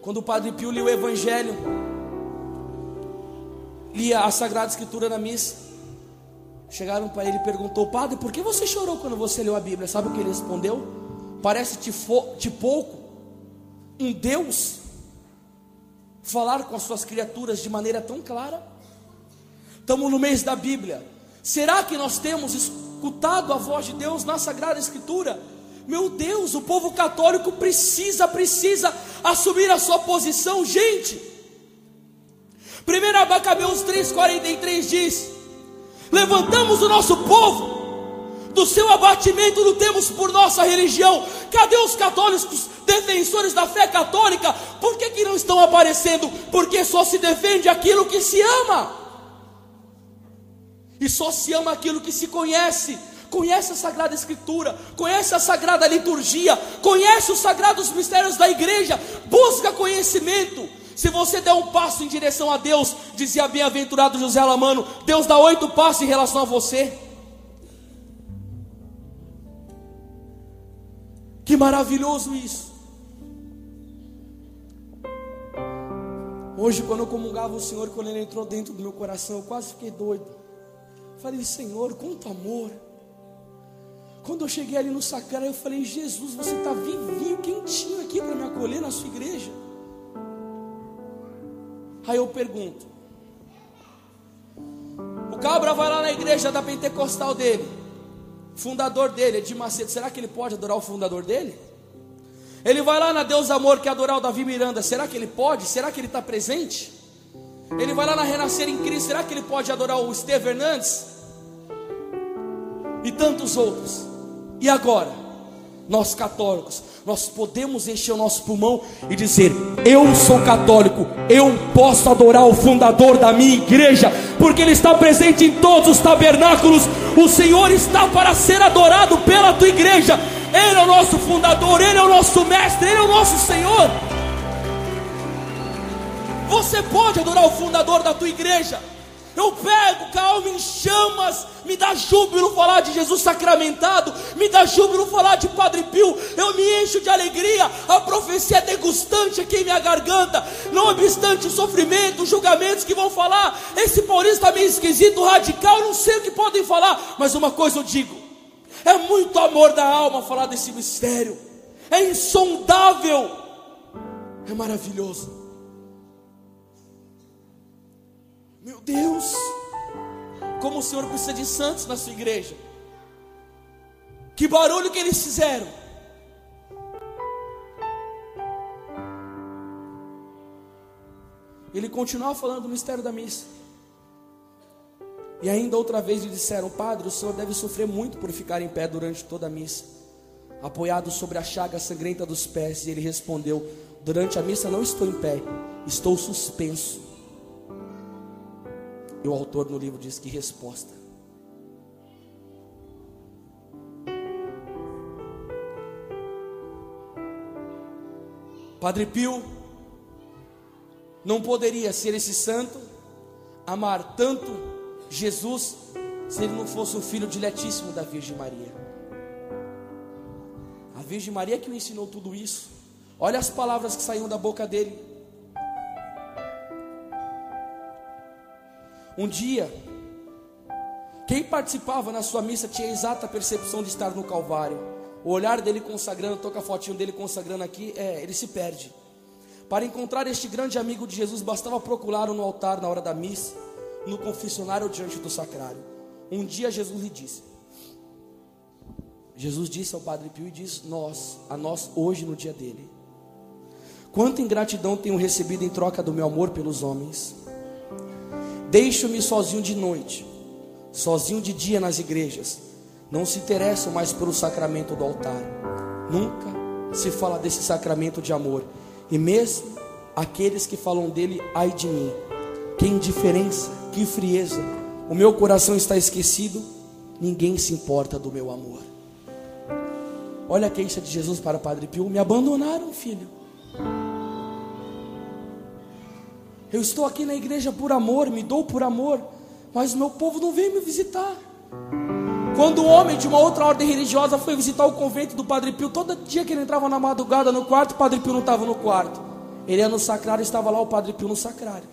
Quando o Padre Pio lia o Evangelho, lia a Sagrada Escritura na missa, chegaram para ele e perguntou: Padre, por que você chorou quando você leu a Bíblia? Sabe o que ele respondeu? Parece-te pouco um Deus falar com as suas criaturas de maneira tão clara? Estamos no mês da Bíblia. Será que nós temos escutado a voz de Deus na Sagrada Escritura? Meu Deus, o povo católico precisa assumir a sua posição, gente. 1 Macabeus 3,43 diz: levantamos o nosso povo, do seu abatimento lutemos por nossa religião. Cadê os católicos, defensores da fé católica? Por que não estão aparecendo? Porque só se defende aquilo que se ama, e só se ama aquilo que se conhece. Conhece a Sagrada Escritura, conhece a Sagrada Liturgia, conhece os sagrados mistérios da igreja, busca conhecimento. Se você der um passo em direção a Deus, dizia bem-aventurado José Alamano, Deus dá 8 passos em relação a você. Que maravilhoso isso. Hoje, quando eu comungava o Senhor, quando Ele entrou dentro do meu coração, eu quase fiquei doido. Falei: Senhor, quanto amor. Quando eu cheguei ali no sacrário, eu falei: Jesus, você está vivinho, quentinho aqui para me acolher na sua igreja. Aí eu pergunto: o cabra vai lá na igreja da pentecostal dele, fundador dele, Edir Macedo, será que ele pode adorar o fundador dele? Ele vai lá na Deus Amor, que é adorar o Davi Miranda, será que ele pode? Será que ele está presente? Ele vai lá na Renascer em Cristo, será que ele pode adorar o Estevão Hernandes? E tantos outros. E agora, nós católicos, nós podemos encher o nosso pulmão e dizer: eu sou católico, eu posso adorar o fundador da minha igreja, porque Ele está presente em todos os tabernáculos. O Senhor está para ser adorado pela tua igreja. Ele é o nosso fundador, Ele é o nosso mestre, Ele é o nosso Senhor. Você pode adorar o fundador da tua igreja. Eu pego com a alma em chamas, me dá júbilo falar de Jesus sacramentado, me dá júbilo falar de Padre Pio, eu me encho de alegria, a profecia é degustante aqui em minha garganta, não obstante o sofrimento, os julgamentos que vão falar, esse paulista está meio esquisito, radical, não sei o que podem falar, mas uma coisa eu digo, é muito amor da alma falar desse mistério, é insondável, é maravilhoso. Meu Deus, como o Senhor precisa de santos na sua igreja. Que barulho que eles fizeram. Ele continuava falando do mistério da missa. E ainda outra vez lhe disseram: Padre, o Senhor deve sofrer muito por ficar em pé durante toda a missa, apoiado sobre a chaga sangrenta dos pés. E ele respondeu: durante a missa não estou em pé, estou suspenso. E o autor no livro diz: que resposta. Padre Pio não poderia ser esse santo, amar tanto Jesus, se ele não fosse o filho diletíssimo da Virgem Maria. A Virgem Maria que o ensinou tudo isso. Olha as palavras que saíam da boca dele. Um dia, quem participava na sua missa tinha a exata percepção de estar no Calvário. O olhar dele consagrando, toca a fotinho dele consagrando aqui, ele se perde. Para encontrar este grande amigo de Jesus, bastava procurá-lo no altar na hora da missa, no confessionário diante do sacrário. Um dia Jesus lhe disse, Jesus disse ao Padre Pio e diz a nós hoje no dia dele: quanta ingratidão tenho recebido em troca do meu amor pelos homens. Deixo-me sozinho de noite, sozinho de dia nas igrejas. Não se interessam mais pelo sacramento do altar. Nunca se fala desse sacramento de amor. E mesmo aqueles que falam dele, ai de mim. Que indiferença, que frieza. O meu coração está esquecido. Ninguém se importa do meu amor. Olha a queixa de Jesus para Padre Pio: me abandonaram, filho. Eu estou aqui na igreja por amor, me dou por amor, mas o meu povo não vem me visitar. Quando um homem de uma outra ordem religiosa foi visitar o convento do Padre Pio, todo dia que ele entrava na madrugada no quarto, o Padre Pio não estava no quarto. Ele ia no sacrário, estava lá o Padre Pio no sacrário.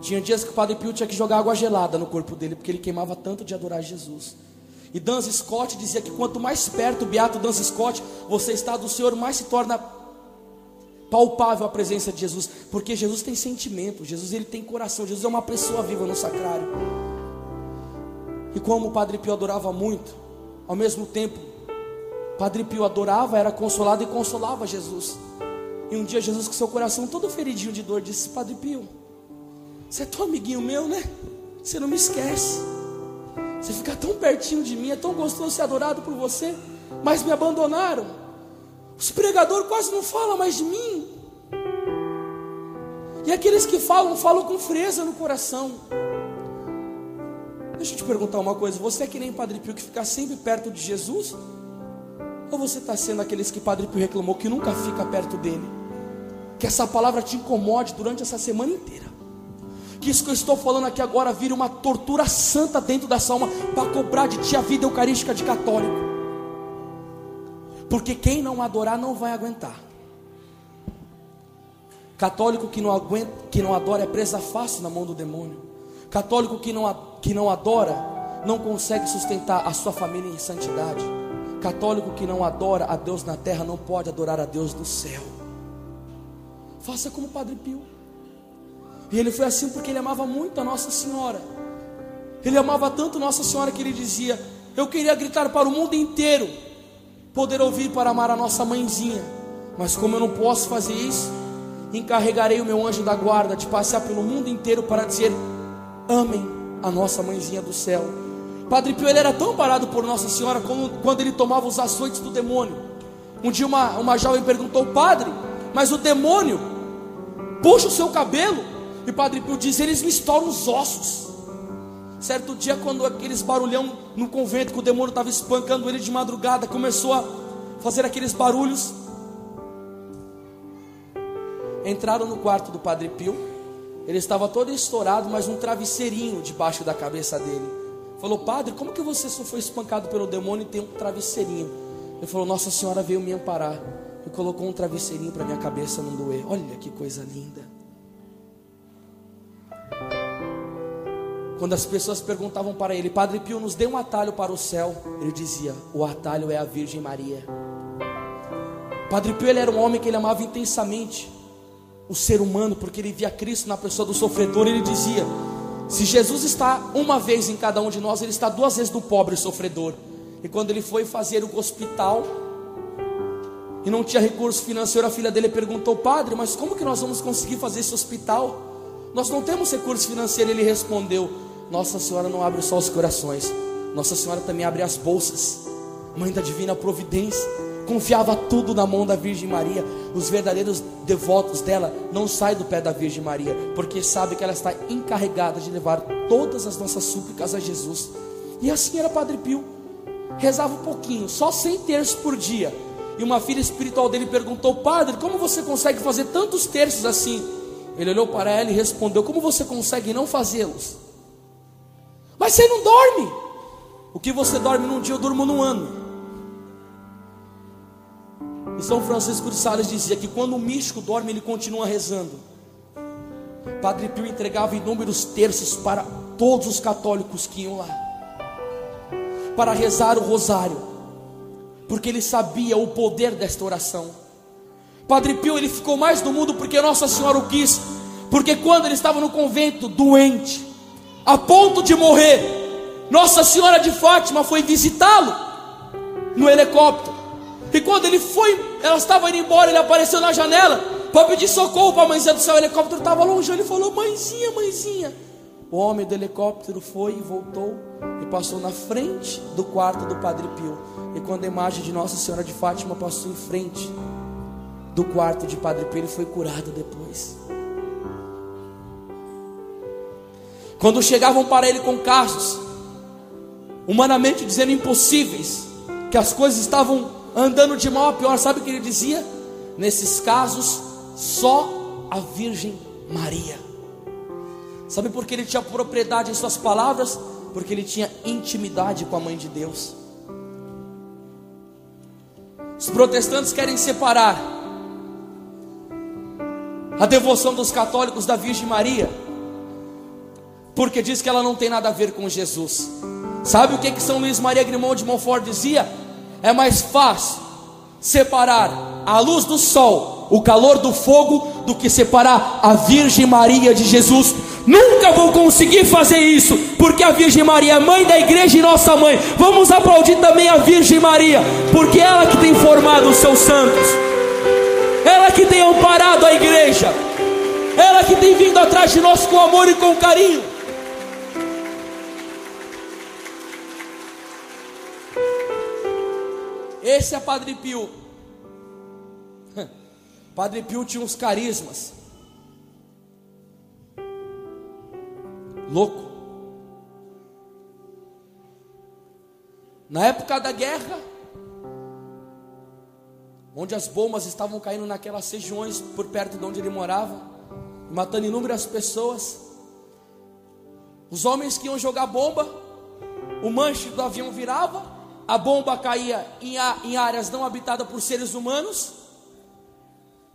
Tinha dias que o Padre Pio tinha que jogar água gelada no corpo dele, porque ele queimava tanto de adorar Jesus. E Duns Scott dizia que quanto mais perto, o beato Duns Scott, você está do Senhor, mais se torna palpável a presença de Jesus, porque Jesus tem sentimento, Jesus ele tem coração, Jesus é uma pessoa viva no sacrário. E como o Padre Pio adorava muito, ao mesmo tempo, Padre Pio adorava, era consolado e consolava Jesus. E um dia Jesus, com seu coração todo feridinho de dor, disse: Padre Pio, você é tão amiguinho meu, né? Você não me esquece. Você fica tão pertinho de mim, é tão gostoso ser adorado por você, mas me abandonaram. Os pregadores quase não falam mais de mim. E aqueles que falam, falam com frieza no coração. Deixa eu te perguntar uma coisa: você é que nem Padre Pio, que fica sempre perto de Jesus? Ou você está sendo aqueles que Padre Pio reclamou, que nunca fica perto dele? Que essa palavra te incomode durante essa semana inteira. Que isso que eu estou falando aqui agora vire uma tortura santa dentro dessa alma, para cobrar de ti a vida eucarística de católico. Porque quem não adorar não vai aguentar. Católico que não aguenta, que não adora, é presa fácil na mão do demônio. Católico que não adora não consegue sustentar a sua família em santidade. Católico que não adora a Deus na terra não pode adorar a Deus do céu. Faça como Padre Pio. E ele foi assim porque ele amava muito a Nossa Senhora. Ele amava tanto Nossa Senhora que ele dizia: eu queria gritar para o mundo inteiro, poder ouvir para amar a nossa mãezinha, mas como eu não posso fazer isso, encarregarei o meu anjo da guarda de passear pelo mundo inteiro para dizer: amem a nossa mãezinha do céu. Padre Pio, ele era tão parado por Nossa Senhora quando ele tomava os açoites do demônio. Um dia uma jovem perguntou: padre, mas o demônio puxa o seu cabelo? E Padre Pio diz: eles me estouram os ossos. Certo dia, quando aqueles barulhão no convento, que o demônio estava espancando ele de madrugada, começou a fazer aqueles barulhos, entraram no quarto do Padre Pio. Ele estava todo estourado, mas um travesseirinho debaixo da cabeça dele. Falou: padre, como que você só foi espancado pelo demônio e tem um travesseirinho? Ele falou: Nossa Senhora veio me amparar e colocou um travesseirinho para minha cabeça não doer. Olha que coisa linda. Quando as pessoas perguntavam para ele: Padre Pio, nos dê um atalho para o céu, ele dizia: o atalho é a Virgem Maria. Padre Pio, ele era um homem que ele amava intensamente o ser humano, porque ele via Cristo na pessoa do sofredor. Ele dizia: se Jesus está uma vez em cada um de nós, ele está duas vezes no pobre sofredor. E quando ele foi fazer o hospital e não tinha recurso financeiro, a filha dele perguntou: padre, mas como que nós vamos conseguir fazer esse hospital? Nós não temos recurso financeiro. Ele respondeu: Nossa Senhora não abre só os corações, Nossa Senhora também abre as bolsas. Mãe da divina providência, confiava tudo na mão da Virgem Maria. Os verdadeiros devotos dela não saem do pé da Virgem Maria, porque sabe que ela está encarregada de levar todas as nossas súplicas a Jesus. E assim era Padre Pio. Rezava um pouquinho, só 100 terços por dia. E uma filha espiritual dele perguntou: padre, como você consegue fazer tantos terços assim? Ele olhou para ela e respondeu: como você consegue não fazê-los? Mas você não dorme. O que você dorme num dia, eu durmo num ano. E São Francisco de Sales dizia que quando um místico dorme, ele continua rezando. Padre Pio entregava inúmeros terços para todos os católicos que iam lá para rezar o rosário, porque ele sabia o poder desta oração. Padre Pio, ele ficou mais no mundo porque Nossa Senhora o quis. Porque quando ele estava no convento, doente, a ponto de morrer, Nossa Senhora de Fátima foi visitá-lo no helicóptero. E quando ele foi, ela estava indo embora, ele apareceu na janela para pedir socorro para a mãezinha do céu. O helicóptero estava longe, ele falou: mãezinha, mãezinha. O homem do helicóptero foi e voltou e passou na frente do quarto do Padre Pio. E quando a imagem de Nossa Senhora de Fátima passou em frente do quarto de Padre Pio, ele foi curado depois. Quando chegavam para ele com casos, humanamente dizendo impossíveis, que as coisas estavam andando de mal a pior, sabe o que ele dizia? Nesses casos, só a Virgem Maria. Sabe por que ele tinha propriedade em suas palavras? Porque ele tinha intimidade com a Mãe de Deus. Os protestantes querem separar a devoção dos católicos da Virgem Maria, porque diz que ela não tem nada a ver com Jesus. Sabe o que São Luís Maria Grimond de Montfort dizia? É mais fácil separar a luz do sol, o calor do fogo, do que separar a Virgem Maria de Jesus. Nunca vou conseguir fazer isso, porque a Virgem Maria é mãe da igreja e nossa mãe. Vamos aplaudir também a Virgem Maria, porque é ela que tem formado os seus santos. ela que tem amparado a igreja, ela que tem vindo atrás de nós com amor e com carinho. Esse é Padre Pio. Padre Pio tinha uns carismas louco. Na época da guerra, onde as bombas estavam caindo naquelas regiões por perto de onde ele morava, matando inúmeras pessoas, os homens que iam jogar bomba, o manche do avião virava, a bomba caía em áreas não habitadas por seres humanos,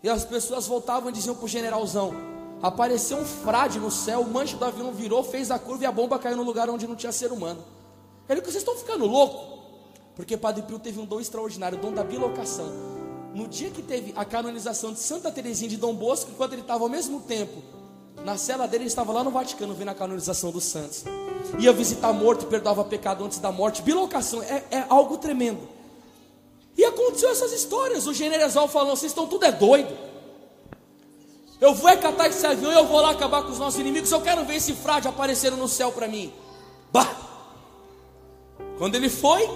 e as pessoas voltavam e diziam para o generalzão: apareceu um frade no céu, o manche do avião virou, fez a curva e a bomba caiu no lugar onde não tinha ser humano. Ele: vocês estão ficando loucos? Porque Padre Pio teve um dom extraordinário, o dom da bilocação. No dia que teve a canonização de Santa Teresinha de Dom Bosco, enquanto ele estava ao mesmo tempo na cela dele, ele estava lá no Vaticano vendo a canonização dos santos. Ia visitar morto e perdoava pecado antes da morte. Bilocação é algo tremendo. E aconteceu essas histórias. O general falou: vocês estão tudo doido. Eu vou catar esse avião e eu vou lá acabar com os nossos inimigos. Eu quero ver esse frade aparecendo no céu para mim. Bah! Quando ele foi,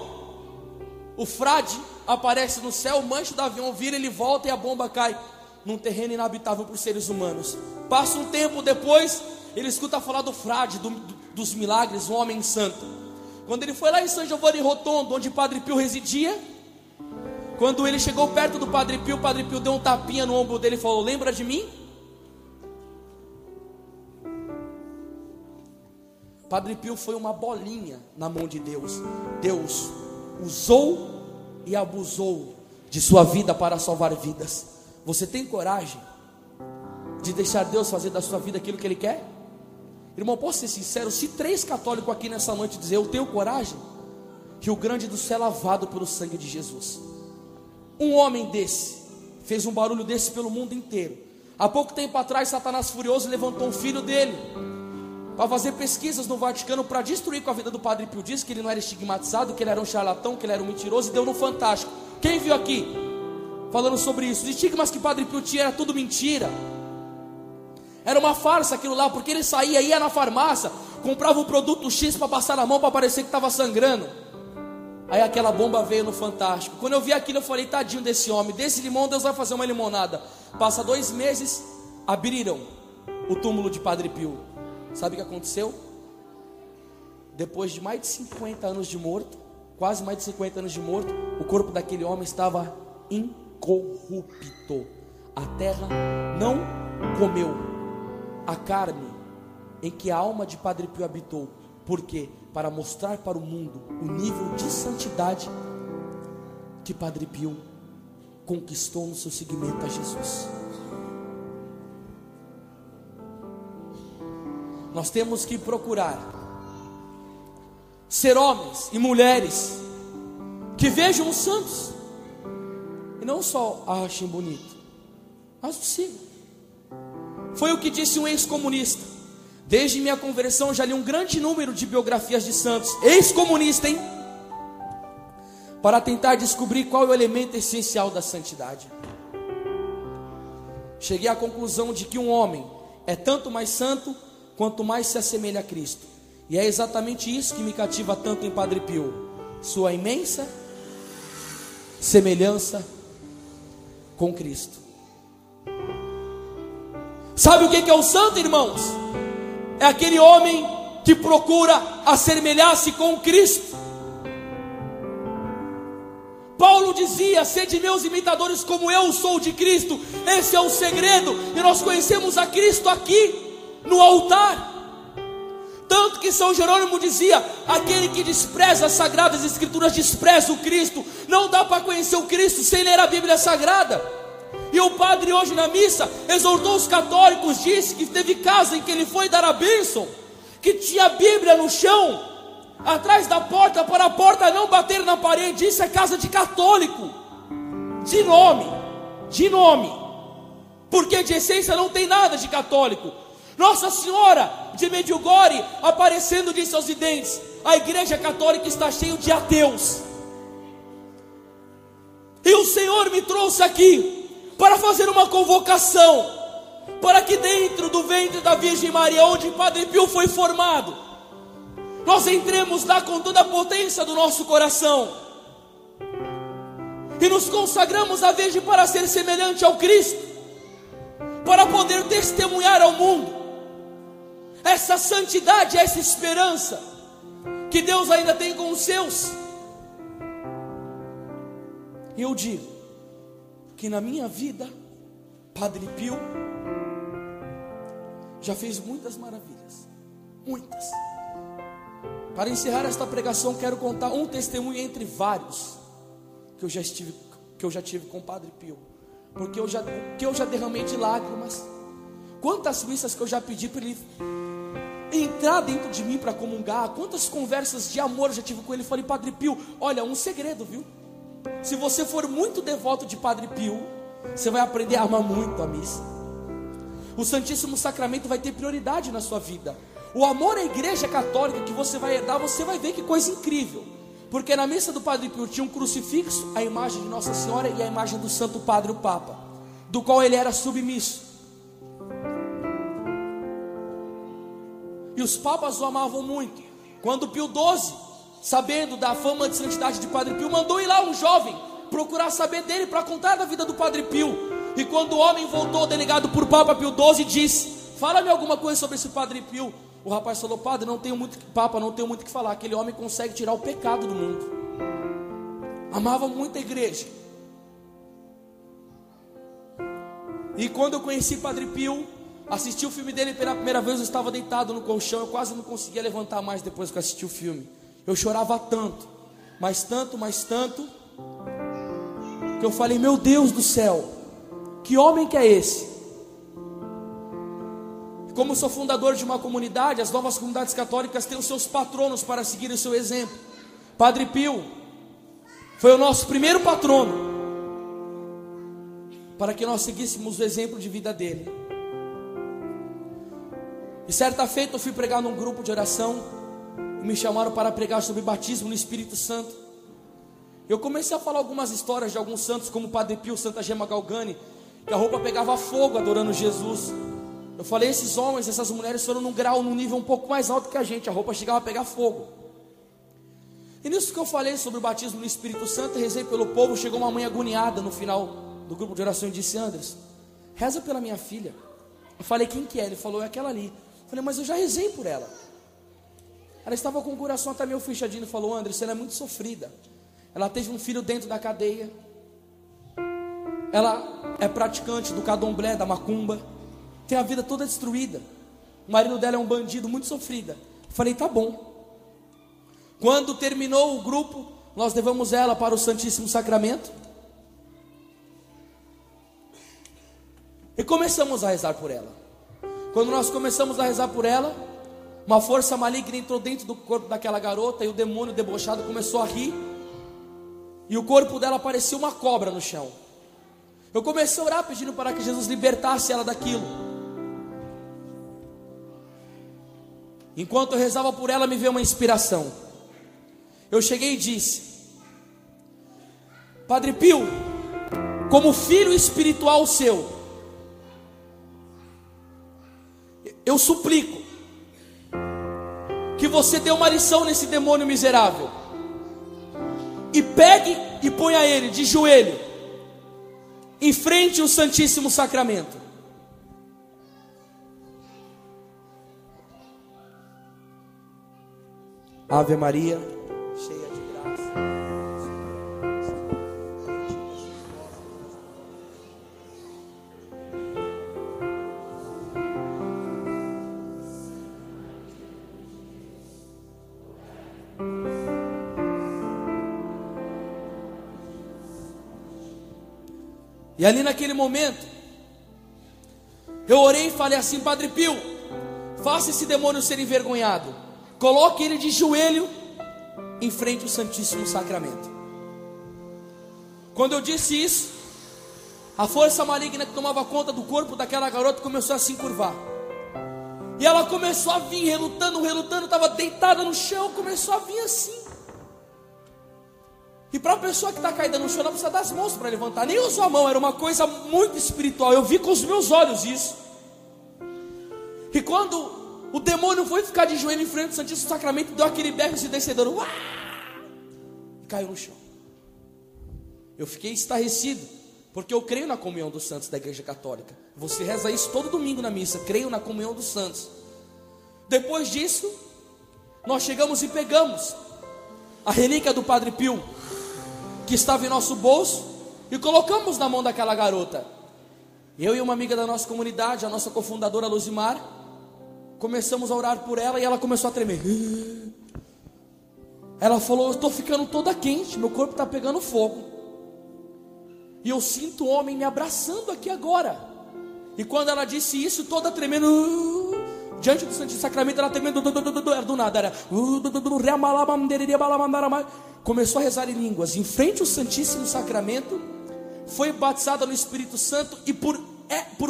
o frade aparece no céu, o manche do avião vira, ele volta e a bomba cai num terreno inabitável por seres humanos. Passa um tempo depois, ele escuta falar do frade, dos milagres, um homem santo. Quando ele foi lá em San Giovanni Rotondo, onde Padre Pio residia, quando ele chegou perto do Padre Pio deu um tapinha no ombro dele e falou: lembra de mim? Padre Pio foi uma bolinha na mão de Deus. Deus usou e abusou de sua vida para salvar vidas. Você tem coragem de deixar Deus fazer da sua vida aquilo que Ele quer? Irmão, posso ser sincero? Se 3 católicos aqui nessa noite dizer: eu tenho coragem, Rio Grande do Céu é lavado pelo sangue de Jesus. Um homem desse fez um barulho desse pelo mundo inteiro. Há pouco tempo atrás, Satanás furioso levantou um filho dele para fazer pesquisas no Vaticano para destruir com a vida do Padre Pio. Disse que ele não era estigmatizado, que ele era um charlatão, que ele era um mentiroso, e deu no Fantástico. Quem viu aqui falando sobre isso? Os estigmas que Padre Pio tinha era tudo mentira, era uma farsa aquilo lá, porque ele saía, ia na farmácia, comprava um produto X para passar na mão para parecer que estava sangrando. Aí aquela bomba veio no Fantástico. Quando eu vi aquilo eu falei: tadinho desse homem, desse limão Deus vai fazer uma limonada. Passa 2 meses, abriram o túmulo de Padre Pio. Sabe o que aconteceu? Depois de mais de 50 anos de morto, quase mais de 50 anos de morto, o corpo daquele homem estava incorrupto. A terra não comeu a carne em que a alma de Padre Pio habitou. Por quê? Para mostrar para o mundo o nível de santidade que Padre Pio conquistou no seu seguimento a Jesus. Nós temos que procurar ser homens e mulheres que vejam os santos e não só a achem bonito, mas o sigam. Foi o que disse um ex-comunista: desde minha conversão já li um grande número de biografias de santos. Ex-comunista, hein? Para tentar descobrir qual é o elemento essencial da santidade. Cheguei à conclusão de que um homem é tanto mais santo quanto mais se assemelha a Cristo. E é exatamente isso que me cativa tanto em Padre Pio: sua imensa semelhança com Cristo. Sabe o que é o santo, irmãos? É aquele homem que procura assemelhar-se com Cristo. Paulo dizia: sede meus imitadores como eu sou de Cristo. Esse é o segredo. E nós conhecemos a Cristo aqui no altar. Tanto que São Jerônimo dizia: aquele que despreza as Sagradas Escrituras despreza o Cristo. Não dá para conhecer o Cristo sem ler a Bíblia Sagrada. E o padre hoje na missa exortou os católicos, disse que teve casa em que ele foi dar a bênção, que tinha a Bíblia no chão, atrás da porta, para a porta não bater na parede. Isso é casa de católico, de nome, porque de essência não tem nada de católico. Nossa Senhora de Medjugorje aparecendo disse aos videntes: a igreja católica está cheia de ateus. E o Senhor me trouxe aqui para fazer uma convocação, para que dentro do ventre da Virgem Maria, onde Padre Pio foi formado, nós entremos lá com toda a potência do nosso coração e nos consagramos à Virgem para ser semelhante ao Cristo, para poder testemunhar ao mundo essa santidade, essa esperança que Deus ainda tem com os seus. E eu digo que na minha vida, Padre Pio já fez muitas maravilhas, muitas. Para encerrar esta pregação, quero contar um testemunho entre vários que eu já tive com o Padre Pio, porque eu já derramei de lágrimas. Quantas missas que eu já pedi para ele entrar dentro de mim para comungar, quantas conversas de amor eu já tive com ele. Falei: Padre Pio, olha, um segredo, viu? Se você for muito devoto de Padre Pio, você vai aprender a amar muito a missa. O Santíssimo Sacramento vai ter prioridade na sua vida. O amor à Igreja Católica que você vai herdar, você vai ver que coisa incrível. Porque na missa do Padre Pio tinha um crucifixo, a imagem de Nossa Senhora e a imagem do Santo Padre, o Papa, do qual ele era submisso. E os papas o amavam muito. Quando Pio XII, sabendo da fama de santidade de Padre Pio, mandou ir lá um jovem procurar saber dele para contar da vida do Padre Pio. E quando o homem voltou, delegado por Papa Pio XII, disse: fala-me alguma coisa sobre esse Padre Pio. O rapaz falou: Padre, não tenho muito o que falar. Aquele homem consegue tirar o pecado do mundo. Amava muito a igreja. E quando eu conheci Padre Pio, assisti o filme dele pela primeira vez, eu estava deitado no colchão, eu quase não conseguia levantar mais depois que eu assisti o filme. Eu chorava tanto, mas tanto, que eu falei: meu Deus do céu, que homem que é esse? Como sou fundador de uma comunidade, as novas comunidades católicas têm os seus patronos para seguir o seu exemplo. Padre Pio foi o nosso primeiro patrono, para que nós seguíssemos o exemplo de vida dele. E certa feita eu fui pregar num grupo de oração, e me chamaram para pregar sobre batismo no Espírito Santo. Eu comecei a falar algumas histórias de alguns santos, como Padre Pio, Santa Gema Galgani, que a roupa pegava fogo adorando Jesus. Eu falei: esses homens, essas mulheres foram num nível um pouco mais alto que a gente, a roupa chegava a pegar fogo. E nisso que eu falei sobre o batismo no Espírito Santo, rezei pelo povo. Chegou uma mãe agoniada no final do grupo de oração e disse: Anderson, reza pela minha filha. Eu falei: quem que é? Ele falou: é aquela ali. Eu falei: mas eu já rezei por ela. Ela estava com o coração até meio fechadinho. Falou: Anderson, ela é muito sofrida. Ela teve um filho dentro da cadeia. Ela é praticante do candomblé, da macumba. Tem a vida toda destruída. O marido dela é um bandido, muito sofrida. Eu falei: tá bom. Quando terminou o grupo, nós levamos ela para o Santíssimo Sacramento e começamos a rezar por ela. Quando nós começamos a rezar por ela, uma força maligna entrou dentro do corpo daquela garota, e o demônio debochado começou a rir, e o corpo dela parecia uma cobra no chão. Eu comecei a orar pedindo para que Jesus libertasse ela daquilo. Enquanto eu rezava por ela, me veio uma inspiração. Eu cheguei e disse: Padre Pio, como filho espiritual seu, eu suplico que você dê uma lição nesse demônio miserável, e pegue e ponha ele de joelho em frente ao Santíssimo Sacramento. Ave Maria, cheia de graça. E ali naquele momento, eu orei e falei assim: Padre Pio, faça esse demônio ser envergonhado. Coloque ele de joelho em frente ao Santíssimo Sacramento. Quando eu disse isso, a força maligna que tomava conta do corpo daquela garota começou a se encurvar. E ela começou a vir relutando, estava deitada no chão, começou a vir assim. E para a pessoa que está caída no chão, não precisa das mãos para levantar, nem usou a mão, era uma coisa muito espiritual. Eu vi com os meus olhos isso. E quando o demônio foi ficar de joelho em frente ao Santíssimo Sacramento, deu aquele berro ensurdecedor, e caiu no chão. Eu fiquei estarrecido, porque eu creio na comunhão dos santos da Igreja Católica. Você reza isso todo domingo na missa, creio na comunhão dos santos. Depois disso, nós chegamos e pegamos a relíquia do Padre Pio, que estava em nosso bolso, e colocamos na mão daquela garota. Eu e uma amiga da nossa comunidade, a nossa cofundadora Luzimar, começamos a orar por ela e ela começou a tremer. Ela falou: eu estou ficando toda quente, meu corpo está pegando fogo. E eu sinto o homem me abraçando aqui agora. E quando ela disse isso, toda tremendo, diante do Santíssimo Sacramento, ela tremendo, era do nada, era começou a rezar em línguas em frente ao Santíssimo Sacramento, foi batizada no Espírito Santo e por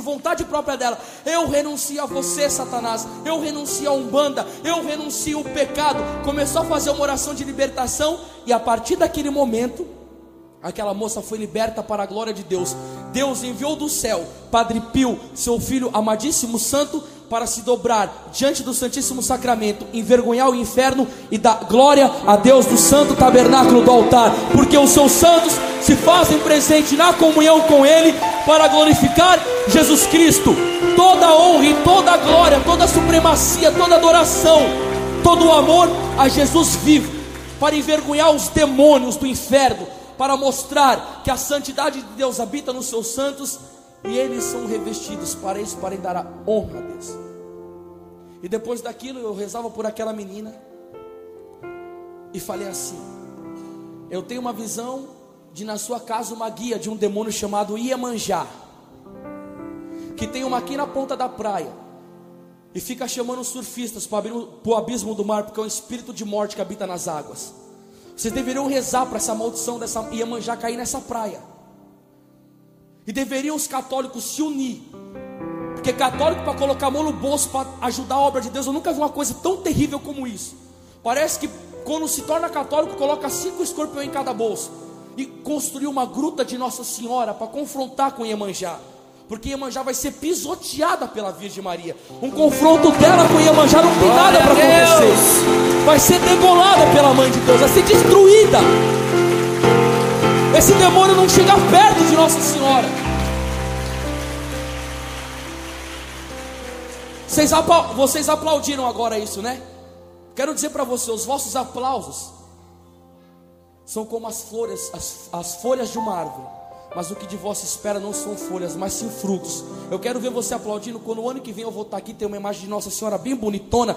vontade própria dela: eu renuncio a você, Satanás, eu renuncio a Umbanda, eu renuncio o pecado. Começou a fazer uma oração de libertação, e a partir daquele momento, aquela moça foi liberta para a glória de Deus. Deus enviou do céu Padre Pio, seu filho amadíssimo santo, para se dobrar diante do Santíssimo Sacramento, envergonhar o inferno e dar glória a Deus do santo tabernáculo do altar, porque os seus santos se fazem presente na comunhão com Ele para glorificar Jesus Cristo. Toda a honra e toda a glória, toda a supremacia, toda a adoração, todo o amor a Jesus vivo, para envergonhar os demônios do inferno, para mostrar que a santidade de Deus habita nos seus santos, e eles são revestidos para isso, para dar a honra a Deus. E depois daquilo eu rezava por aquela menina e falei assim: eu tenho uma visão de na sua casa uma guia de um demônio chamado Iemanjá, que tem uma aqui na ponta da praia e fica chamando os surfistas para o abismo do mar, porque é um espírito de morte que habita nas águas. Vocês deveriam rezar para essa maldição dessa Iemanjá cair nessa praia. E deveriam os católicos se unir, porque católico para colocar a mão no bolso para ajudar a obra de Deus, eu nunca vi uma coisa tão terrível como isso. Parece que quando se torna católico, coloca 5 escorpiões em cada bolso e construiu uma gruta de Nossa Senhora para confrontar com Iemanjá, porque Iemanjá vai ser pisoteada pela Virgem Maria. Um confronto dela com Iemanjá não tem nada para acontecer. Vai ser degolada pela Mãe de Deus, vai ser destruída. Esse demônio não chega perto de Nossa Senhora. Vocês aplaudiram agora isso, né? Quero dizer para vocês, os vossos aplausos são como as folhas de uma árvore, mas o que de vós se espera não são folhas, mas sim frutos. Eu quero ver você aplaudindo quando o ano que vem eu vou estar aqui, tem uma imagem de Nossa Senhora bem bonitona,